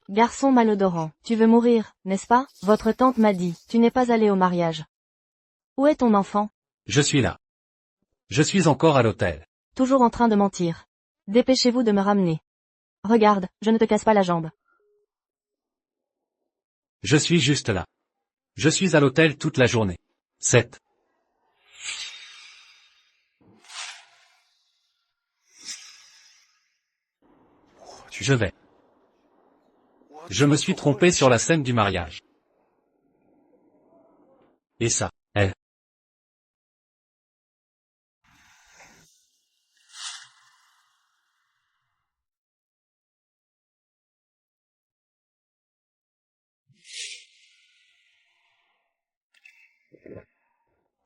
Garçon malodorant, tu veux mourir, n'est-ce pas? Votre tante m'a dit, tu n'es pas allé au mariage. Où est ton enfant? Je suis là. Je suis encore à l'hôtel. Toujours en train de mentir. Dépêchez-vous de me ramener. Regarde, je ne te casse pas la jambe. Je suis juste là. Je suis à l'hôtel toute la journée. 7. Je vais. Je me suis trompé sur la scène du mariage. Et ça, elle.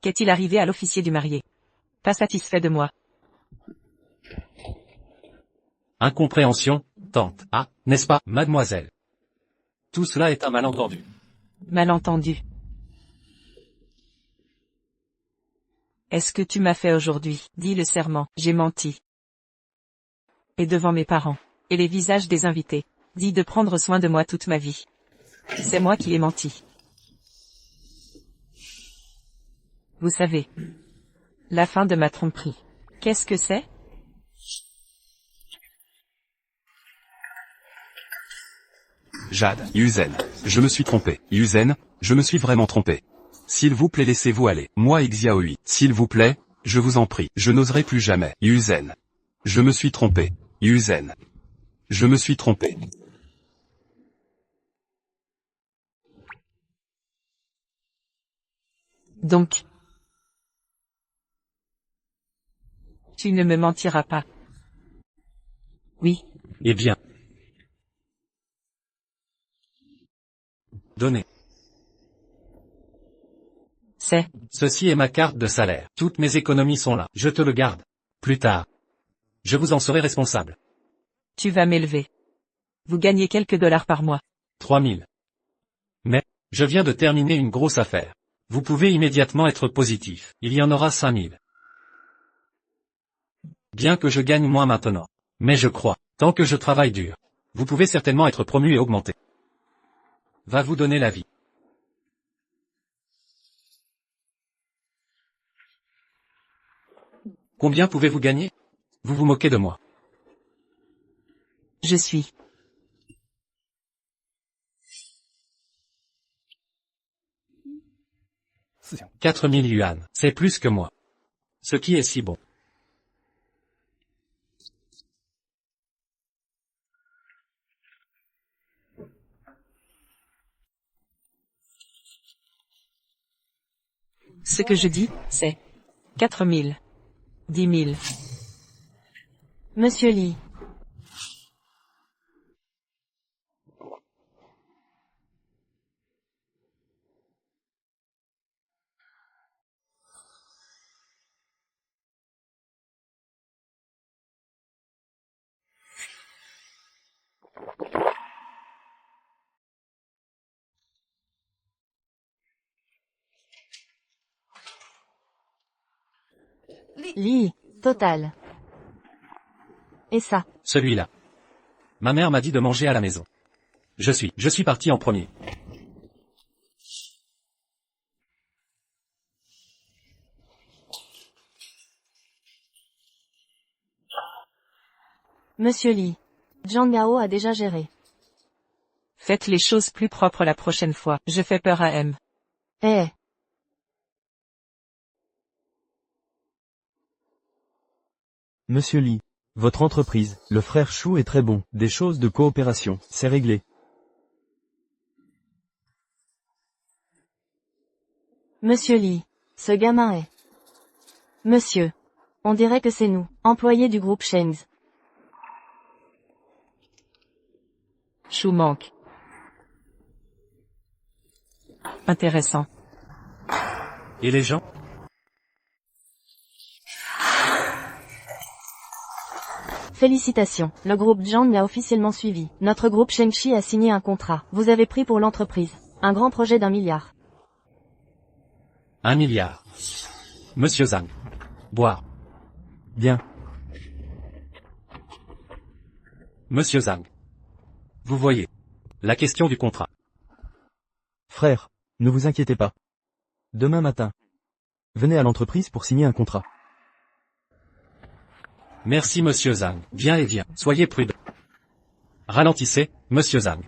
Qu'est-il arrivé à l'officier du marié? Pas satisfait de moi. Incompréhension, tante. Ah, n'est-ce pas, mademoiselle? Tout cela est un malentendu. Malentendu. Est-ce que tu m'as fait aujourd'hui, dit le serment, j'ai menti. Et devant mes parents, et les visages des invités, dit de prendre soin de moi toute ma vie. C'est moi qui ai menti. Vous savez. La fin de ma tromperie. Qu'est-ce que c'est? Jade, Yuzen. Je me suis trompé. Yuzen, je me suis vraiment trompé. S'il vous plaît laissez-vous aller. Moi Xiaohui. S'il vous plaît, je vous en prie. Je n'oserai plus jamais. Yuzen. Je me suis trompé. Yuzen. Je me suis trompé. Donc. Tu ne me mentiras pas. Oui. Eh bien. Donnez. C'est. Ceci est ma carte de salaire. Toutes mes économies sont là. Je te le garde. Plus tard. Je vous en serai responsable. Tu vas m'élever. Vous gagnez quelques dollars par mois. 3000. Mais, je viens de terminer une grosse affaire. Vous pouvez immédiatement être positif. Il y en aura 5000. Bien que je gagne moins maintenant. Mais je crois, tant que je travaille dur, vous pouvez certainement être promu et augmenté. Va vous donner la vie. Combien pouvez-vous gagner? Vous vous moquez de moi. Je suis. 4000 yuan, c'est plus que moi. Ce qui est si bon. Ce que je dis, c'est 4000. 10 000. Monsieur Lee. Lee, total. Et ça? Celui-là. Ma mère m'a dit de manger à la maison. Je suis parti en premier. Monsieur Lee. Zhang Yao a déjà géré. Faites les choses plus propres la prochaine fois. Je fais peur à M. Eh. Monsieur Lee. Votre entreprise, le frère Chou est très bon. Des choses de coopération, c'est réglé. Monsieur Lee. Ce gamin est. Monsieur. On dirait que c'est nous, employés du groupe Shangs. Chou manque. Intéressant. Et les gens? Félicitations, le groupe Zhang a officiellement suivi. Notre groupe Shengshi a signé un contrat. Vous avez pris pour l'entreprise. Un grand projet d'1 milliard. 1 milliard. Monsieur Zhang. Boire. Bien. Monsieur Zhang. Vous voyez. La question du contrat. Frère, ne vous inquiétez pas. Demain matin. Venez à l'entreprise pour signer un contrat. Merci monsieur Zhang. Viens et viens. Soyez prudent. Ralentissez, monsieur Zhang.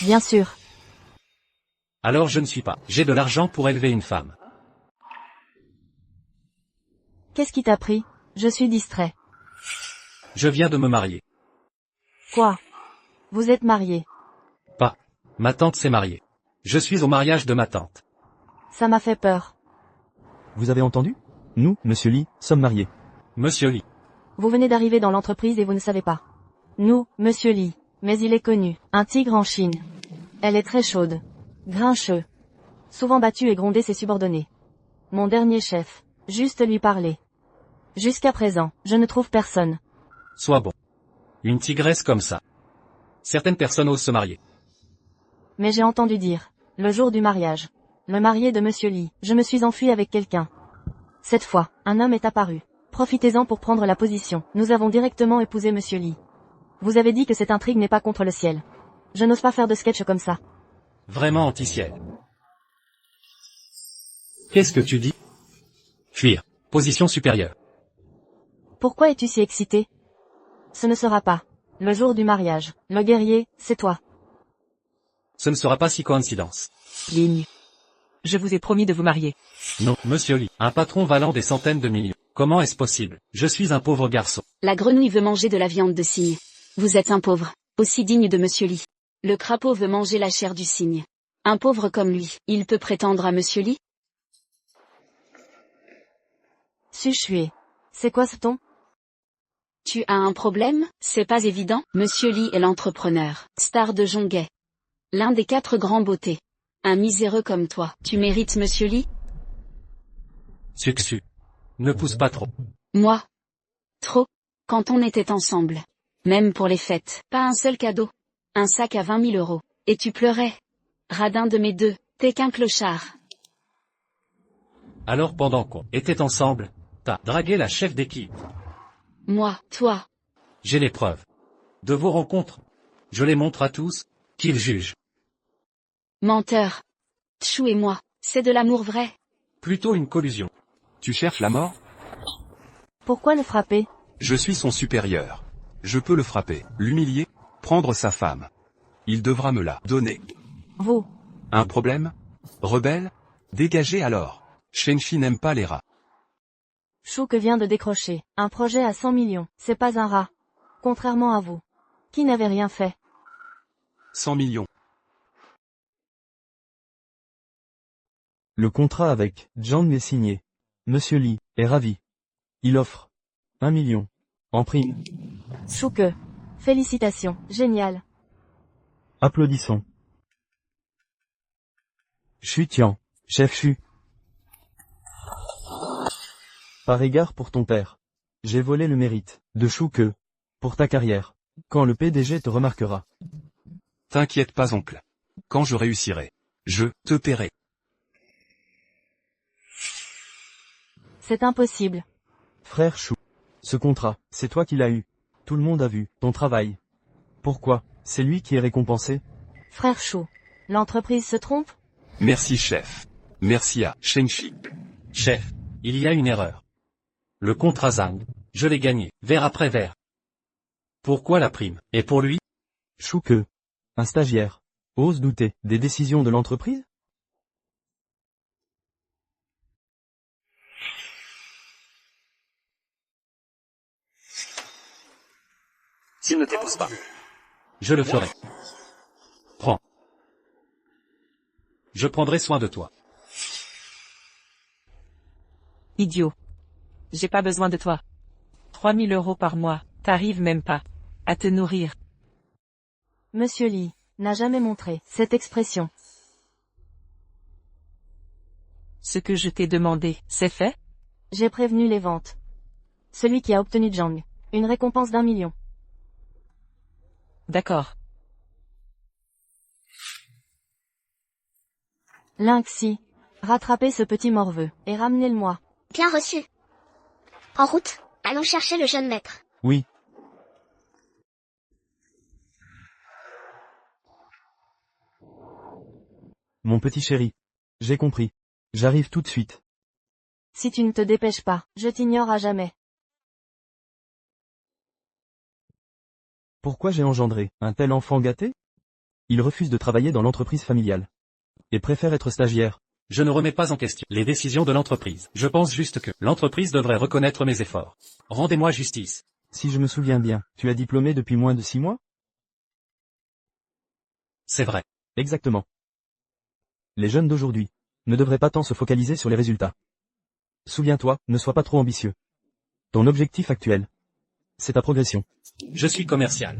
Bien sûr. Alors je ne suis pas. J'ai de l'argent pour élever une femme. Qu'est-ce qui t'a pris? Je suis distrait. Je viens de me marier. Quoi? Vous êtes marié. Pas. Ma tante s'est mariée. Je suis au mariage de ma tante. Ça m'a fait peur. Vous avez entendu? Nous, monsieur Lee, sommes mariés. Monsieur Lee. Vous venez d'arriver dans l'entreprise et vous ne savez pas. Nous, monsieur Lee. Mais il est connu. Un tigre en Chine. Elle est très chaude. Grincheux. Souvent battu et grondé ses subordonnés. Mon dernier chef. Juste lui parler. Jusqu'à présent, je ne trouve personne. Sois bon. Une tigresse comme ça. Certaines personnes osent se marier. Mais j'ai entendu dire, le jour du mariage, le marié de monsieur Lee, je me suis enfui avec quelqu'un. Cette fois, un homme est apparu. Profitez-en pour prendre la position. Nous avons directement épousé monsieur Lee. Vous avez dit que cette intrigue n'est pas contre le ciel. Je n'ose pas faire de sketch comme ça. Vraiment anti-ciel. Qu'est-ce que tu dis? Fuir. Position supérieure. Pourquoi es-tu si excité? Ce ne sera pas le jour du mariage. Le guerrier, c'est toi. Ce ne sera pas si coïncidence. Ligne. Je vous ai promis de vous marier. Non, monsieur Lee. Un patron valant des centaines de millions. Comment est-ce possible? Je suis un pauvre garçon. La grenouille veut manger de la viande de cygne. Vous êtes un pauvre, aussi digne de monsieur Lee. Le crapaud veut manger la chair du cygne. Un pauvre comme lui, il peut prétendre à monsieur Lee? Suchué. C'est quoi ce ton? Tu as un problème? C'est pas évident? Monsieur Lee est l'entrepreneur, star de Jonguet. L'un des 4 grands beautés. Un miséreux comme toi, tu mérites monsieur Lee? Sucsu. Ne pousse pas trop. Moi? Trop? Quand on était ensemble. Même pour les fêtes, pas un seul cadeau. Un sac à 20 000 euros. Et tu pleurais. Radin de mes deux, t'es qu'un clochard. Alors pendant qu'on était ensemble, t'as dragué la chef d'équipe. Moi, toi. J'ai les preuves. De vos rencontres. Je les montre à tous, qu'ils jugent. Menteur. Tchou et moi, c'est de l'amour vrai. Plutôt une collusion. Tu cherches la mort? Pourquoi le frapper? Je suis son supérieur. Je peux le frapper, l'humilier, prendre sa femme. Il devra me la donner. Vous. Un problème? Rebelle? Dégagez alors. Shenchi n'aime pas les rats. Chou que vient de décrocher. Un projet à 100 millions. C'est pas un rat. Contrairement à vous. Qui n'avez rien fait. 100 millions. Le contrat avec Zhang est signé. Monsieur Lee est ravi. Il offre 1 million. En prime. Chou que. Félicitations. Génial. Applaudissons. Xu Tian, chef Xu. Par égard pour ton père. J'ai volé le mérite de Chou que. Pour ta carrière. Quand le PDG te remarquera. T'inquiète pas oncle. Quand je réussirai, je te paierai. C'est impossible. Frère Chou. Ce contrat, c'est toi qui l'as eu. Tout le monde a vu ton travail. Pourquoi? C'est lui qui est récompensé? Frère Chou. L'entreprise se trompe? Merci chef. Merci à Shenchi. Chef, il y a une erreur. Le contrat Zhang, je l'ai gagné, vers après vers. Pourquoi la prime? Et pour lui? Chou que. Un stagiaire. Ose douter des décisions de l'entreprise? S'il ne t'épouse pas. Je le ferai. Prends. Je prendrai soin de toi. Idiot. J'ai pas besoin de toi. 3 000 euros par mois, t'arrives même pas à te nourrir. Monsieur Lee n'a jamais montré cette expression. Ce que je t'ai demandé, c'est fait? J'ai prévenu les ventes. Celui qui a obtenu Zhang. Une récompense d'1 million. D'accord. Lynxi. Rattrapez ce petit morveux, et ramenez-le-moi. Bien reçu. En route, allons chercher le jeune maître. Oui. Mon petit chéri. J'ai compris. J'arrive tout de suite. Si tu ne te dépêches pas, je t'ignore à jamais. Pourquoi j'ai engendré un tel enfant gâté? Il refuse de travailler dans l'entreprise familiale. Et préfère être stagiaire. Je ne remets pas en question les décisions de l'entreprise. Je pense juste que l'entreprise devrait reconnaître mes efforts. Rendez-moi justice. Si je me souviens bien, tu as diplômé depuis moins de 6 mois? C'est vrai. Exactement. Les jeunes d'aujourd'hui ne devraient pas tant se focaliser sur les résultats. Souviens-toi, ne sois pas trop ambitieux. Ton objectif actuel, c'est ta progression. Je suis commercial.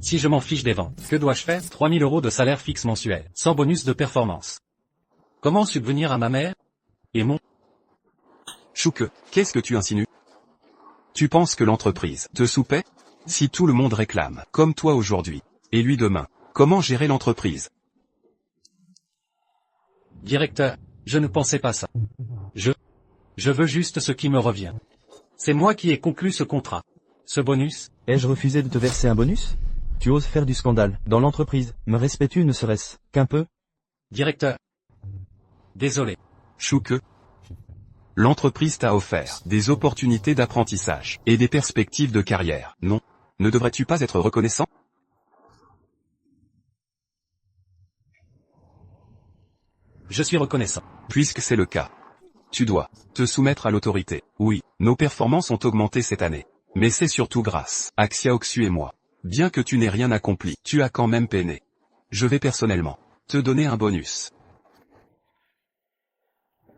Si je m'en fiche des ventes, que dois-je faire? 3000 € de salaire fixe mensuel, sans bonus de performance. Comment subvenir à ma mère? Et mon... Chouque, qu'est-ce que tu insinues? Tu penses que l'entreprise te soupaie? Si tout le monde réclame, comme toi aujourd'hui, et lui demain, comment gérer l'entreprise? Directeur, je ne pensais pas ça. Je veux juste ce qui me revient. C'est moi qui ai conclu ce contrat. Ce bonus? Ai-je refusé de te verser un bonus? Tu oses faire du scandale dans l'entreprise, me respectes-tu ne serait-ce qu'un peu? Directeur. Désolé. Chouque, l'entreprise t'a offert des opportunités d'apprentissage et des perspectives de carrière, non? Ne devrais-tu pas être reconnaissant? Je suis reconnaissant. Puisque c'est le cas, tu dois te soumettre à l'autorité. Oui, nos performances ont augmenté cette année. Mais c'est surtout grâce à Xiaoxu et moi. Bien que tu n'aies rien accompli, tu as quand même peiné. Je vais personnellement te donner un bonus.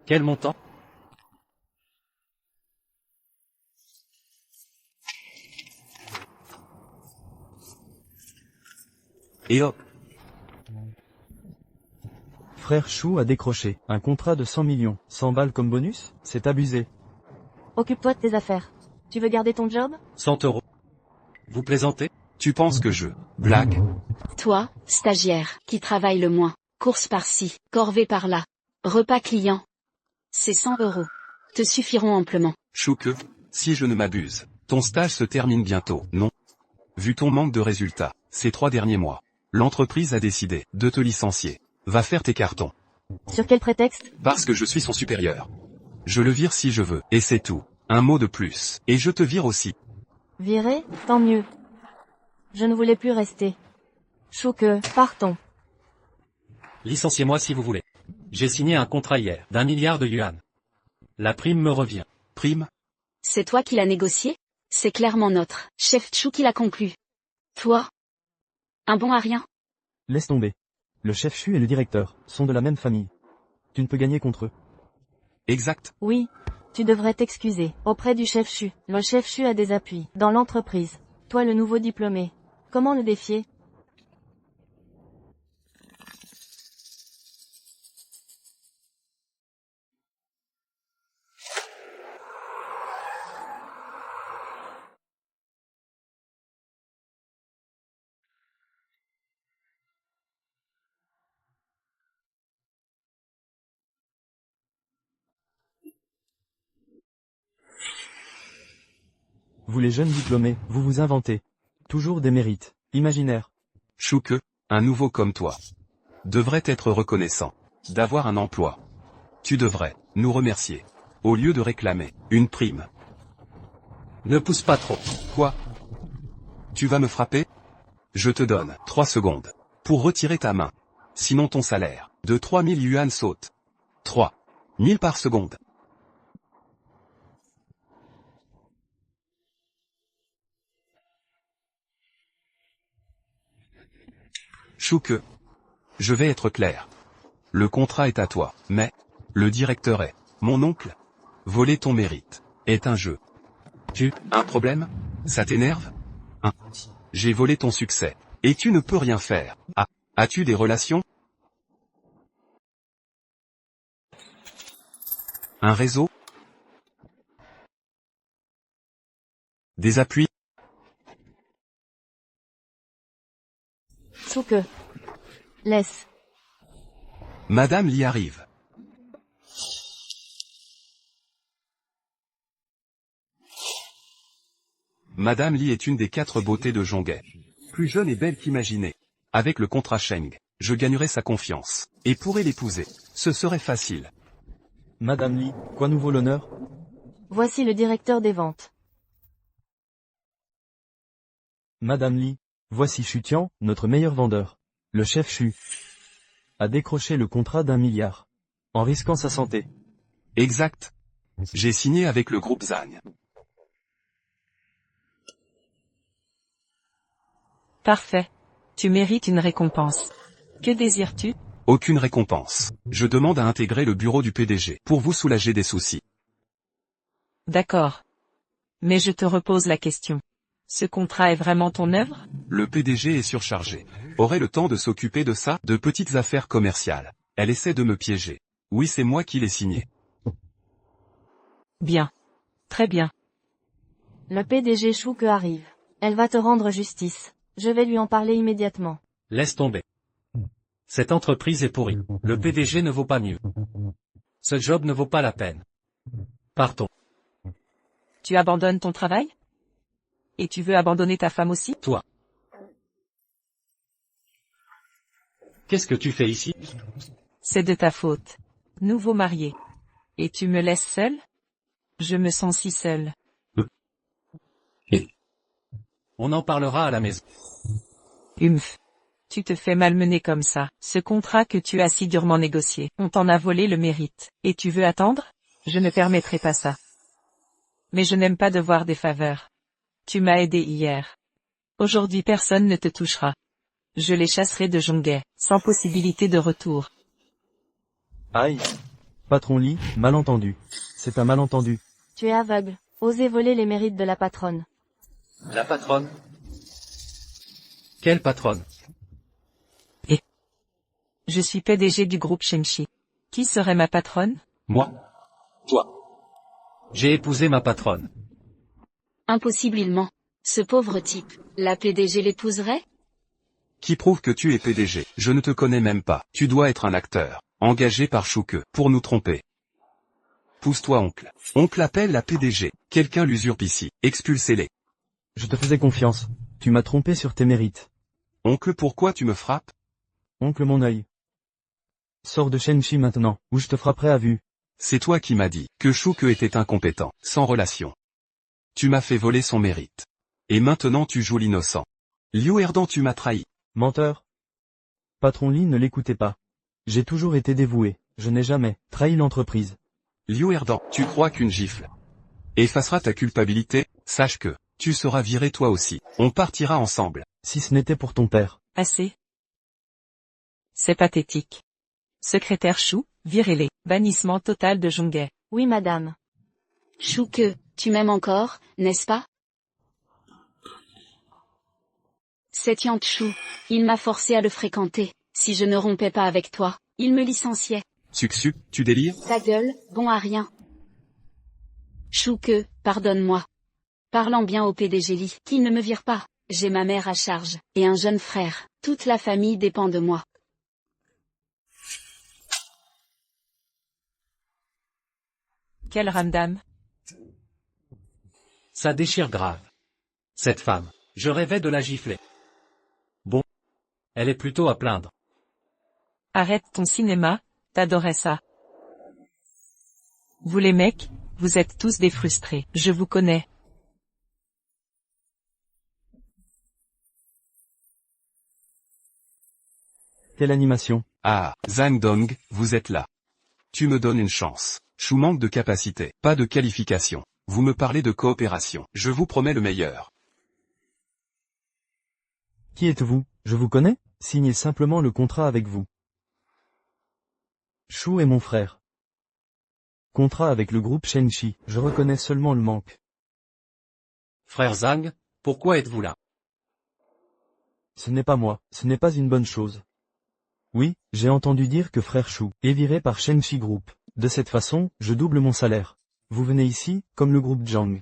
Quel montant? Et hop, Frère Chou a décroché un contrat de 100 millions. 100 balles comme bonus? C'est abusé. Occupe-toi de tes affaires. Tu veux garder ton job? 100 €. Vous plaisantez? tu penses que je blague? Toi, stagiaire, qui travaille le moins, course par-ci, corvée par-là, repas client. Ces 100 € te suffiront amplement. Chouque, si je ne m'abuse, ton stage se termine bientôt, non? Vu ton manque de résultats, ces 3 derniers mois, l'entreprise a décidé de te licencier. Va faire tes cartons. Sur quel prétexte? Parce que je suis son supérieur. Je le vire si je veux, et c'est tout. Un mot de plus, et je te vire aussi. Viré? Tant mieux. Je ne voulais plus rester. Chouque, partons. Licenciez-moi si vous voulez. J'ai signé un contrat hier, d'1 milliard de yuan. La prime me revient. Prime? C'est toi qui l'as négocié? C'est clairement notre chef Chou qui l'a conclu. Toi? Un bon à rien? Laisse tomber. Le chef Chu et le directeur sont de la même famille. Tu ne peux gagner contre eux. Exact. Oui. Tu devrais t'excuser, auprès du chef Chu. Le chef Chu a des appuis, dans l'entreprise. Toi le nouveau diplômé. Comment le défier? Vous les jeunes diplômés, vous vous inventez. Toujours des mérites. Imaginaires. Chouque, un nouveau comme toi, devrait être reconnaissant d'avoir un emploi. Tu devrais nous remercier, au lieu de réclamer une prime. Ne pousse pas trop. Quoi? Tu vas me frapper? Je te donne 3 secondes pour retirer ta main. Sinon ton salaire de 3000 yuan saute. 3 000 par seconde. Chouque, je vais être clair. Le contrat est à toi, mais le directeur est mon oncle. Voler ton mérite est un jeu. Un problème? Ça t'énerve? J'ai volé ton succès. Et tu ne peux rien faire. Ah, as-tu des relations? Un réseau? Des appuis? Chouque. Laisse. Madame l'y arrive. Madame Li est une des 4 beautés de Zhonghe. Plus jeune et belle qu'imaginée. Avec le contrat Sheng, je gagnerai sa confiance, et pourrai l'épouser. Ce serait facile. Madame Li, quoi nous vaut l'honneur? Voici le directeur des ventes. Madame Li, voici Xu Tian, notre meilleur vendeur. Le chef Xu a décroché le contrat d'1 milliard. En risquant sa santé. Exact. J'ai signé avec le groupe Zhang. Parfait. Tu mérites une récompense. Que désires-tu? Aucune récompense. Je demande à intégrer le bureau du PDG, pour vous soulager des soucis. D'accord. Mais je te repose la question. Ce contrat est vraiment ton œuvre? Le PDG est surchargé. Aurait le temps de s'occuper de ça, de petites affaires commerciales. Elle essaie de me piéger. Oui, c'est moi qui l'ai signé. Bien. Très bien. Le PDG Chouke arrive. Elle va te rendre justice. Je vais lui en parler immédiatement. Laisse tomber. Cette entreprise est pourrie. Le PDG ne vaut pas mieux. Ce job ne vaut pas la peine. Partons. Tu abandonnes ton travail? Et tu veux abandonner ta femme aussi? Toi. Qu'est-ce que tu fais ici? C'est de ta faute. Nouveau marié. Et tu me laisses seule? Je me sens si seule. On en parlera à la maison. Humph. Tu te fais malmener comme ça. Ce contrat que tu as si durement négocié, on t'en a volé le mérite. Et tu veux attendre? Je ne permettrai pas ça. Mais je n'aime pas devoir des faveurs. Tu m'as aidé hier. Aujourd'hui personne ne te touchera. Je les chasserai de Zhonghe, sans possibilité de retour. Aïe. Patron Li, malentendu. C'est un malentendu. Tu es aveugle. Osez voler les mérites de la patronne. La patronne? Quelle patronne? Je suis PDG du groupe Shengxi. Qui serait ma patronne? Moi. Toi. J'ai épousé ma patronne. Impossible il ment. Ce pauvre type, la PDG l'épouserait? Qui prouve que tu es PDG? Je ne te connais même pas. Tu dois être un acteur, engagé par Chouke, pour nous tromper. Pousse-toi oncle. Oncle appelle la PDG. Quelqu'un l'usurpe ici. Expulsez-les. Je te faisais confiance. Tu m'as trompé sur tes mérites. Oncle, pourquoi tu me frappes? Oncle mon œil. Sors de Shengxi maintenant, ou je te frapperai à vue. C'est toi qui m'as dit que Chouke était incompétent, sans relation. Tu m'as fait voler son mérite. Et maintenant tu joues l'innocent. Liu Erdan, tu m'as trahi. Menteur. Patron Li, ne l'écoutez pas. J'ai toujours été dévoué. Je n'ai jamais trahi l'entreprise. Liu Erdan, tu crois qu'une gifle effacera ta culpabilité? Sache que tu seras viré toi aussi. On partira ensemble. Si ce n'était pour ton père. Assez. C'est pathétique. Secrétaire Chou, virez-les. Bannissement total de Zhonghe. Oui madame. Chouque, tu m'aimes encore, n'est-ce pas? C'est Yang Chou. Il m'a forcé à le fréquenter. Si je ne rompais pas avec toi, il me licenciait. Sucsu, tu délires? Ta gueule, bon à rien. Chouque, pardonne-moi. Parlant bien au PDG Li, qu'il ne me vire pas. J'ai ma mère à charge, et un jeune frère. Toute la famille dépend de moi. Quel ramdam. Ça déchire grave. Cette femme. Je rêvais de la gifler. Bon. Elle est plutôt à plaindre. Arrête ton cinéma, t'adorais ça. Vous les mecs, vous êtes tous des frustrés. Je vous connais. Quelle animation. Ah, Zhang Dong, vous êtes là. Tu me donnes une chance. Chou manque de capacité, pas de qualification. Vous me parlez de coopération. Je vous promets le meilleur. Qui êtes-vous? Je vous connais? Signez simplement le contrat avec vous. Chou est mon frère. Contrat avec le groupe Shengxi. Je reconnais seulement le manque. Frère Zhang, pourquoi êtes-vous là? Ce n'est pas moi, ce n'est pas une bonne chose. Oui, j'ai entendu dire que frère Chou est viré par Shengxi Group. De cette façon, je double mon salaire. Vous venez ici, comme le groupe Zhang.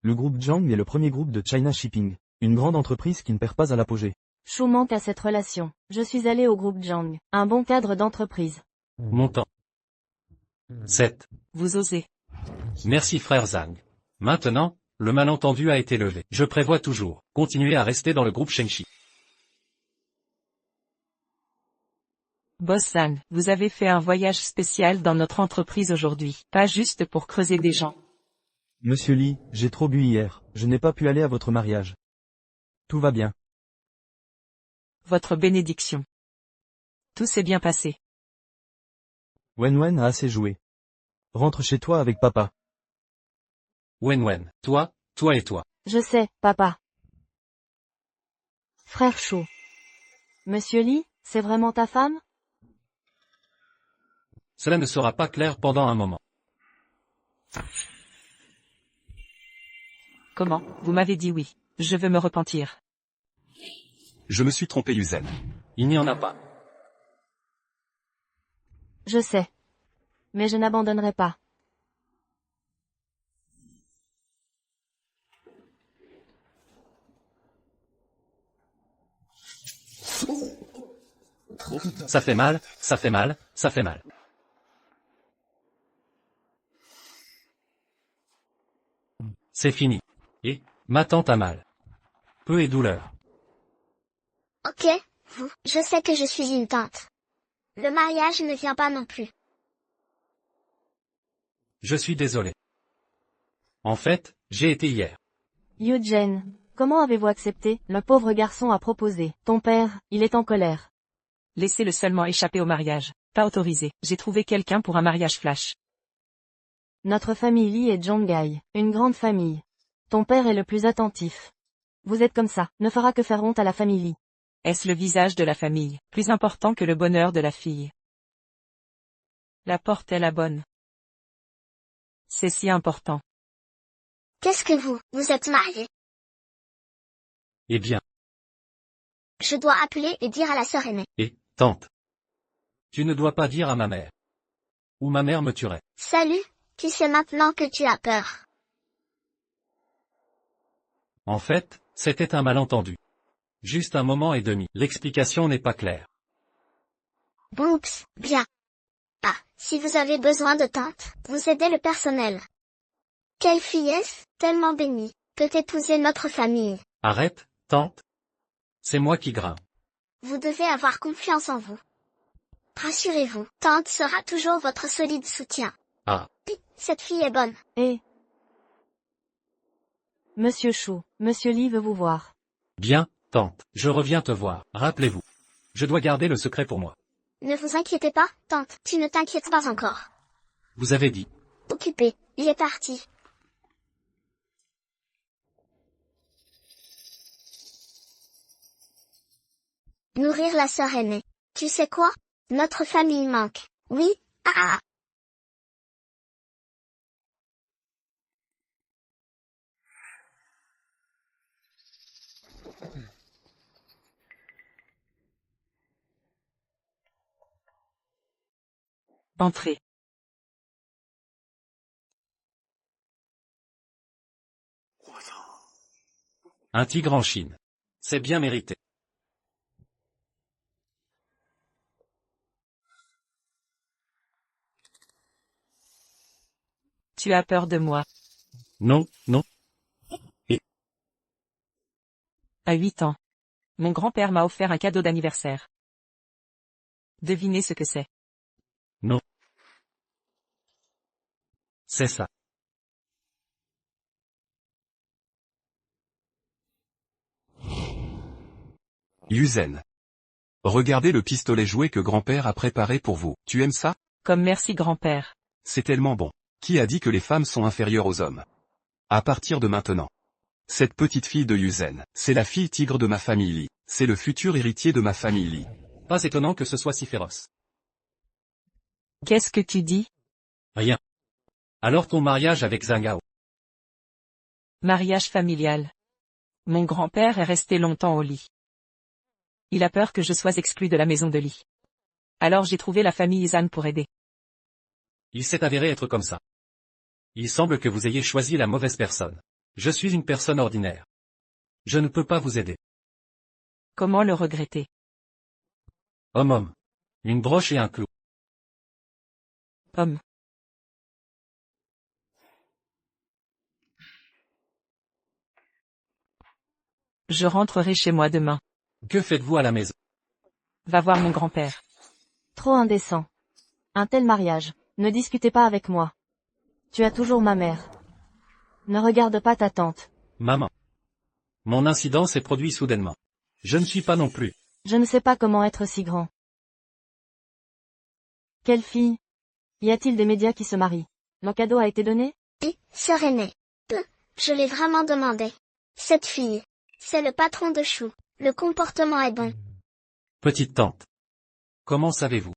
Le groupe Zhang est le premier groupe de China Shipping, une grande entreprise qui ne perd pas à l'apogée. Chou manque à cette relation. Je suis allé au groupe Zhang, un bon cadre d'entreprise. Montant. 7. Vous osez. Merci frère Zhang. Maintenant, Le malentendu a été levé. Je prévois toujours continuer à rester dans le groupe Shengshi. Boss San, vous avez fait un voyage spécial dans notre entreprise aujourd'hui, pas juste pour creuser des gens. Monsieur Lee, j'ai trop bu hier, je n'ai pas pu aller à votre mariage. Tout va bien. Votre bénédiction. Tout s'est bien passé. Wen a assez joué. Rentre chez toi avec papa. Wen, toi et toi. Je sais, papa. Frère Chou. Monsieur Lee, c'est vraiment ta femme? Cela ne sera pas clair pendant un moment. Comment? Vous m'avez dit oui. Je veux me repentir. Je me suis trompé Yuzen. Il n'y en a pas. Je sais. Mais je n'abandonnerai pas. Ça fait mal, ça fait mal, ça fait mal. C'est fini. Et, ma tante a mal. Peu et douleur. Ok, vous, je sais que je suis une tante. Le mariage ne vient pas non plus. Je suis désolé. En fait, j'ai été hier. Eugen, comment avez-vous accepté? Le pauvre garçon a proposé. Ton père, il est en colère. Laissez-le seulement échapper au mariage. Pas autorisé. J'ai trouvé quelqu'un pour un mariage flash. Notre famille Lee est Jongai, une grande famille. Ton père est le plus attentif. Vous êtes comme ça, ne fera que faire honte à la famille Lee. Est-ce le visage de la famille, plus important que le bonheur de la fille? La porte est la bonne. C'est si important. Qu'est-ce que vous êtes mariés? Eh bien, Je dois appeler et dire à la sœur aînée. et, tante. Tu ne dois pas dire à ma mère. Ou ma mère me tuerait. Salut, tu sais maintenant que tu as peur. En fait, c'était un malentendu. Juste un moment et demi. L'explication n'est pas claire. Oups, bien. Ah, si vous avez besoin de tante, vous aidez le personnel. Quelle fillesse, tellement bénie, peut épouser notre famille. Arrête, tante. C'est moi qui grimpe. Vous devez avoir confiance en vous. Rassurez-vous, tante sera toujours votre solide soutien. Ah, Puis, cette fille est bonne. Et... Monsieur Chou, Monsieur Lee veut vous voir. bien, tante. Je reviens te voir. Rappelez-vous. Je dois garder le secret pour moi. Ne vous inquiétez pas, tante, tu ne t'inquiètes pas encore. Vous avez dit. Occupé, il est parti. Nourrir la sœur aînée. Tu sais quoi? Notre famille manque. Oui, ah. Entrez. Un tigre en Chine. C'est bien mérité. Tu as peur de moi. Non, non. À 8 ans. Mon grand-père m'a offert un cadeau d'anniversaire. Devinez ce que c'est. Non. C'est ça. Yuzen. Regardez le pistolet jouet que grand-père a préparé pour vous. Tu aimes ça? Comme merci grand-père. C'est tellement bon. Qui a dit que les femmes sont inférieures aux hommes? À partir de maintenant. Cette petite fille de Yuzen, c'est la fille tigre de ma famille Lee. C'est le futur héritier de ma famille Lee. Pas étonnant que ce soit si féroce. Qu'est-ce que tu dis? Rien. Alors ton mariage avec Zhangao. Mariage familial. Mon grand-père est resté longtemps au lit. Il a peur que je sois exclu de la maison de lit. Alors j'ai trouvé la famille Izan pour aider. Il s'est avéré être comme ça. Il semble que vous ayez choisi la mauvaise personne. Je suis une personne ordinaire. Je ne peux pas vous aider. Comment le regretter? Homme. Une broche et un clou. Homme. Je rentrerai chez moi demain. Que faites-vous à la maison? Va voir mon grand-père. Trop indécent. Un tel mariage. Ne discutez pas avec moi. Tu as toujours ma mère. Ne regarde pas ta tante. Maman. Mon incident s'est produit soudainement. Je ne suis pas non plus. Je ne sais pas comment être si grand. Quelle fille? Y a-t-il des médias qui se marient? Mon cadeau a été donné? Oui, sœur aînée. Je l'ai vraiment demandé. Cette fille. C'est le patron de Chou. Le comportement est bon. Petite tante. Comment savez-vous?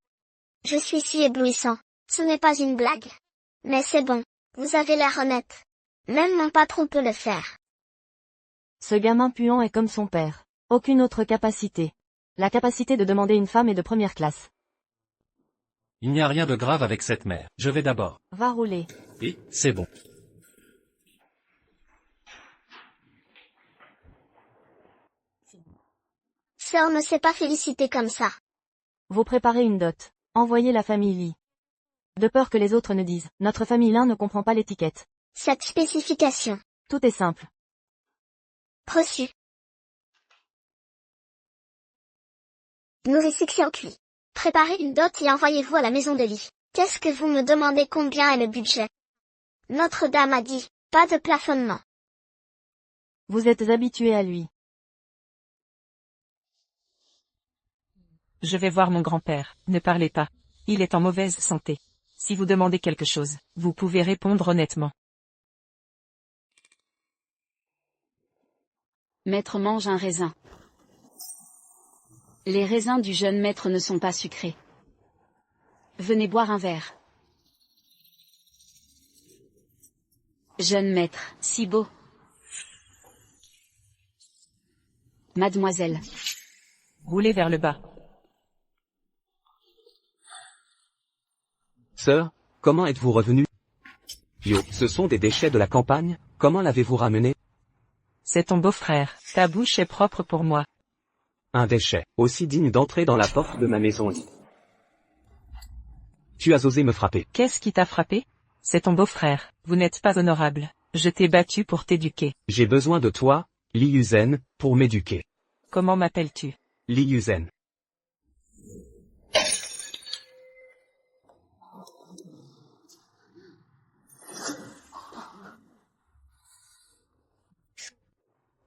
Je suis si éblouissant. Ce n'est pas une blague. Mais c'est bon. Vous avez l'air honnête. Même mon patron peut le faire. Ce gamin puant est comme son père. Aucune autre capacité. La capacité de demander une femme est de première classe. Il n'y a rien de grave avec cette mère. Je vais d'abord. Va rouler. Et, c'est bon. Sœur ne s'est pas félicitée comme ça. Vous préparez une dot. Envoyez la famille Lee. De peur que les autres ne disent, notre famille Lin ne comprend pas l'étiquette. Cette spécification. Tout est simple. Reçu. Nourrification cuit. Préparez une dot et envoyez-vous à la maison de Lee. Qu'est-ce que vous me demandez combien est le budget? Notre-Dame a dit, pas de plafonnement. Vous êtes habitué à lui. Je vais voir mon grand-père. Ne parlez pas. Il est en mauvaise santé. Si vous demandez quelque chose, vous pouvez répondre honnêtement. Maître mange un raisin. Les raisins du jeune maître ne sont pas sucrés. Venez boire un verre. Jeune maître, si beau. Mademoiselle. Roulez vers le bas. Sœur, comment êtes-vous revenu? Yo, ce sont des déchets de la campagne, comment l'avez-vous ramené? C'est ton beau-frère. Ta bouche est propre pour moi. Un déchet, aussi digne d'entrer dans la porte de ma maison. Tu as osé me frapper. Qu'est-ce qui t'a frappé? C'est ton beau-frère. Vous n'êtes pas honorable. Je t'ai battu pour t'éduquer. J'ai besoin de toi, Li Yuzen, pour m'éduquer. Comment m'appelles-tu? Li Yuzen.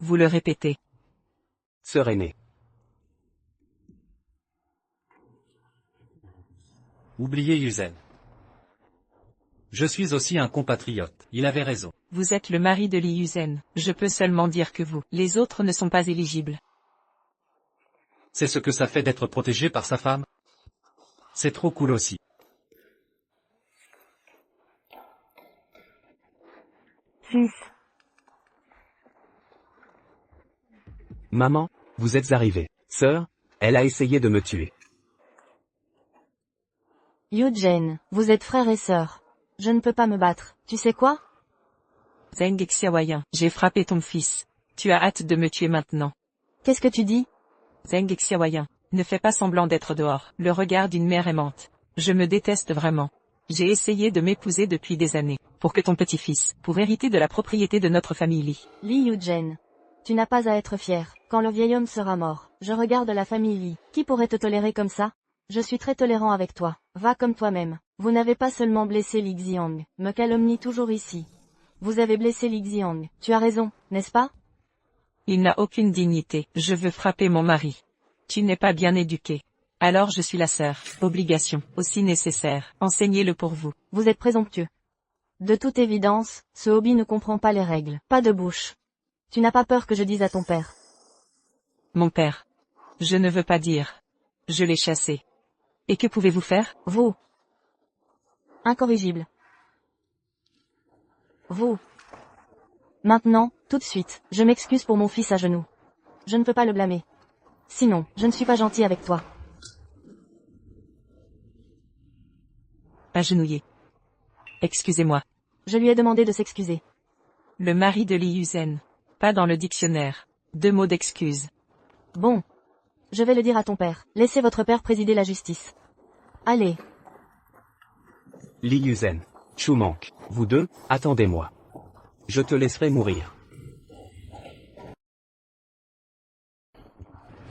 Vous le répétez. Sœur aînée. Oubliez Yuzen. Je suis aussi un compatriote. Il avait raison. Vous êtes le mari de Li Yuzen. Je peux seulement dire que vous. Les autres ne sont pas éligibles. C'est ce que ça fait d'être protégé par sa femme? C'est trop cool aussi. Fils. Maman, vous êtes arrivée. Sœur, elle a essayé de me tuer. Yujen, vous êtes frère et sœur. Je ne peux pas me battre. Tu sais quoi? Zeng Xiaoyan, j'ai frappé ton fils. Tu as hâte de me tuer maintenant. Qu'est-ce que tu dis? Zeng Xiaoyan, ne fais pas semblant d'être dehors. Le regard d'une mère aimante. Je me déteste vraiment. J'ai essayé de m'épouser depuis des années, pour que ton petit-fils, pour hériter de la propriété de notre famille Li. Li Yujen. Tu n'as pas à être fier. Quand le vieil homme sera mort, je regarde la famille Li. Qui pourrait te tolérer comme ça? Je suis très tolérant avec toi. Va comme toi-même. Vous n'avez pas seulement blessé Li Xiang, me calomnie toujours ici. Vous avez blessé Li Xiang. Tu as raison, n'est-ce pas? Il n'a aucune dignité. Je veux frapper mon mari. Tu n'es pas bien éduqué. Alors je suis la sœur. Obligation, aussi nécessaire. Enseignez-le pour vous. Vous êtes présomptueux. De toute évidence, ce hobby ne comprend pas les règles. Pas de bouche. Tu n'as pas peur que je dise à ton père? Mon père. Je ne veux pas dire. Je l'ai chassé. Et que pouvez-vous faire? Vous. Incorrigible. Vous. Maintenant, tout de suite, je m'excuse pour mon fils à genoux. Je ne peux pas le blâmer. Sinon, je ne suis pas gentil avec toi. Agenouillé. Excusez-moi. Je lui ai demandé de s'excuser. Le mari de Li Yuzen. Pas dans le dictionnaire. 2 mots d'excuse. Bon. Je vais le dire à ton père. Laissez votre père présider la justice. Allez. Li Yuzen. Chou manque. Vous deux, attendez-moi. Je te laisserai mourir.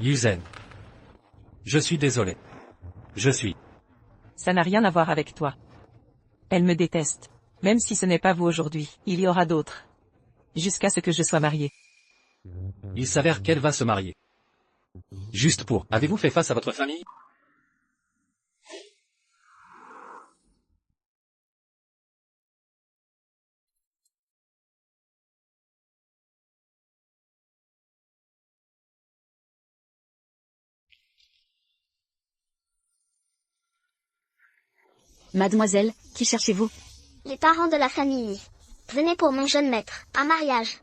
Yuzen. Je suis désolé. Je suis. Ça n'a rien à voir avec toi. Elle me déteste. Même si ce n'est pas vous aujourd'hui, il y aura d'autres. Jusqu'à ce que je sois mariée. Il s'avère qu'elle va se marier. Juste pour. Avez-vous fait face à votre famille? Mademoiselle, qui cherchez-vous? Les parents de la famille. Venez pour mon jeune maître, un mariage.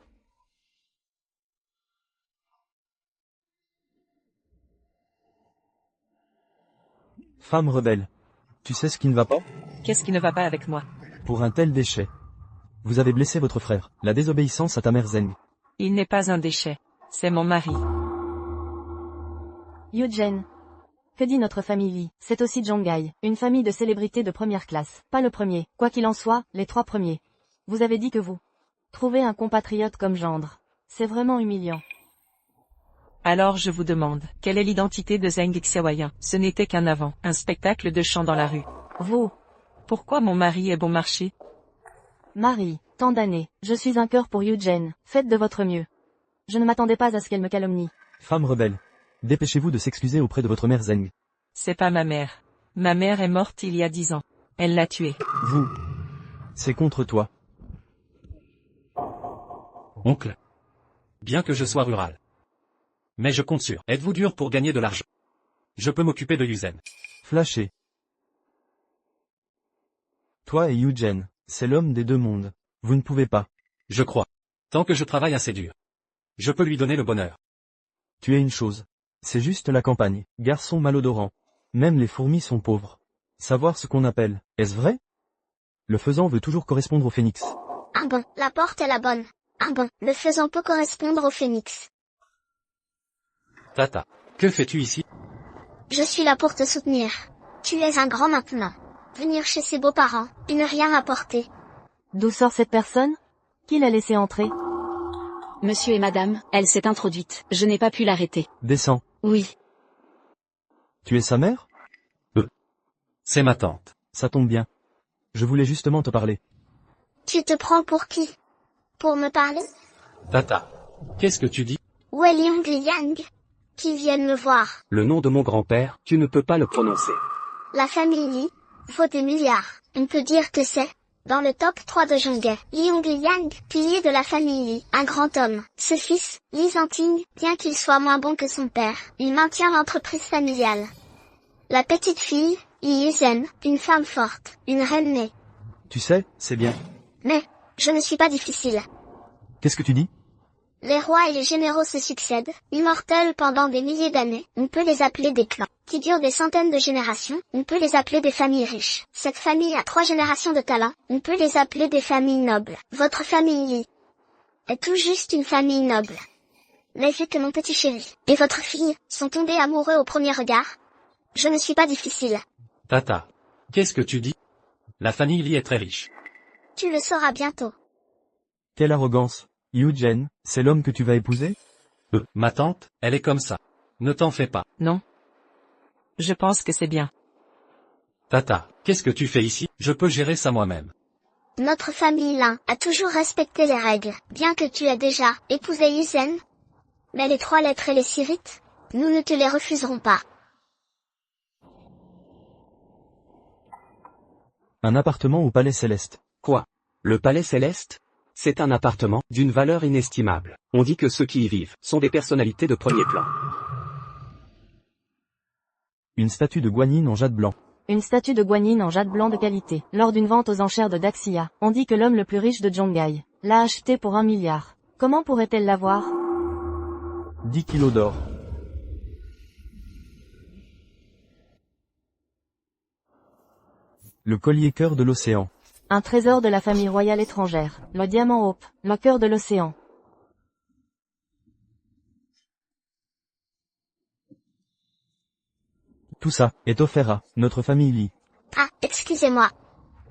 Femme rebelle. Tu sais ce qui ne va pas? Qu'est-ce qui ne va pas avec moi? Pour un tel déchet. Vous avez blessé votre frère. La désobéissance à ta mère Zeng. Il n'est pas un déchet. C'est mon mari. Yujen. Que dit notre famille Lee? C'est aussi Zhongai, une famille de célébrités de première classe. Pas le premier, quoi qu'il en soit, les 3 premiers. Vous avez dit que vous trouvez un compatriote comme gendre. C'est vraiment humiliant. Alors je vous demande, quelle est l'identité de Zeng Xiaoyan? Ce n'était qu'un avant, un spectacle de chant dans la rue. Vous, Pourquoi mon mari est bon marché? Marie, tant d'années, je suis un cœur pour Yujen, faites de votre mieux. Je ne m'attendais pas à ce qu'elle me calomnie. Femme rebelle. Dépêchez-vous de s'excuser auprès de votre mère Zeng. C'est pas ma mère. Ma mère est morte il y a 10 ans. Elle l'a tuée. Vous. C'est contre toi. Oncle. Bien que je sois rural. Mais je compte sur. Êtes-vous dur pour gagner de l'argent? Je peux m'occuper de Yuzen. Flasher. Toi et Yujen, c'est l'homme des deux mondes. Vous ne pouvez pas. Je crois. Tant que je travaille assez dur. Je peux lui donner le bonheur. Tu es une chose. C'est juste la campagne. Garçon malodorant. Même les fourmis sont pauvres. Savoir ce qu'on appelle. Est-ce vrai? Le faisan veut toujours correspondre au phénix. Ah bon, la porte est la bonne. Ah bon, le faisan peut correspondre au phénix. Tata. Que fais-tu ici? Je suis là pour te soutenir. Tu es un grand maintenant. Venir chez ses beaux-parents, et ne rien apporter. D'où sort cette personne? Qui l'a laissé entrer? Monsieur et madame, elle s'est introduite. Je n'ai pas pu l'arrêter. Descends. Oui. Tu es sa mère? C'est ma tante. Ça tombe bien. Je voulais justement te parler. Tu te prends pour qui? Pour me parler? Tata. Qu'est-ce que tu dis? Où est Liang Liang? Qui viennent me voir. Le nom de mon grand-père, tu ne peux pas le prononcer. La famille Li vaut des milliards. On peut dire que c'est, dans le top 3 de Zhongai, Liang Liang, pilier de la famille Li, un grand homme. Ce fils, Li Zhanting, bien qu'il soit moins bon que son père, il maintient l'entreprise familiale. La petite fille, Li Yuzen, une femme forte, une reine née. Tu sais, c'est bien. Mais, je ne suis pas difficile. Qu'est-ce que tu dis? Les rois et les généraux se succèdent, immortels pendant des milliers d'années, on peut les appeler des clans, qui durent des centaines de générations, on peut les appeler des familles riches. Cette famille a 3 générations de talent, on peut les appeler des familles nobles. Votre famille Li est tout juste une famille noble. Mais vu que mon petit chéri et votre fille sont tombés amoureux au premier regard, je ne suis pas difficile. Tata. Qu'est-ce que tu dis? La famille Li est très riche. Tu le sauras bientôt. Quelle arrogance. Yujen, c'est l'homme que tu vas épouser? Ma tante, elle est comme ça. Ne t'en fais pas. Non. Je pense que c'est bien. Tata, qu'est-ce que tu fais ici? Je peux gérer ça moi-même. Notre famille Lin a toujours respecté les règles, bien que tu aies déjà épousé Yuzen. Mais les 3 lettres et les 6 rites, nous ne te les refuserons pas. Un appartement au Palais Céleste. Quoi? Le Palais Céleste? C'est un appartement, d'une valeur inestimable. On dit que ceux qui y vivent, sont des personnalités de premier plan. Une statue de Guanyin en jade blanc. Une statue de Guanyin en jade blanc de qualité. Lors d'une vente aux enchères de Daxia, on dit que l'homme le plus riche de Zhongai l'a acheté pour 1 milliard. Comment pourrait-elle l'avoir? 10 kilos d'or. Le collier cœur de l'océan. Un trésor de la famille royale étrangère. Le diamant Hope, le cœur de l'océan. Tout ça est offert à notre famille Li. Ah, excusez-moi.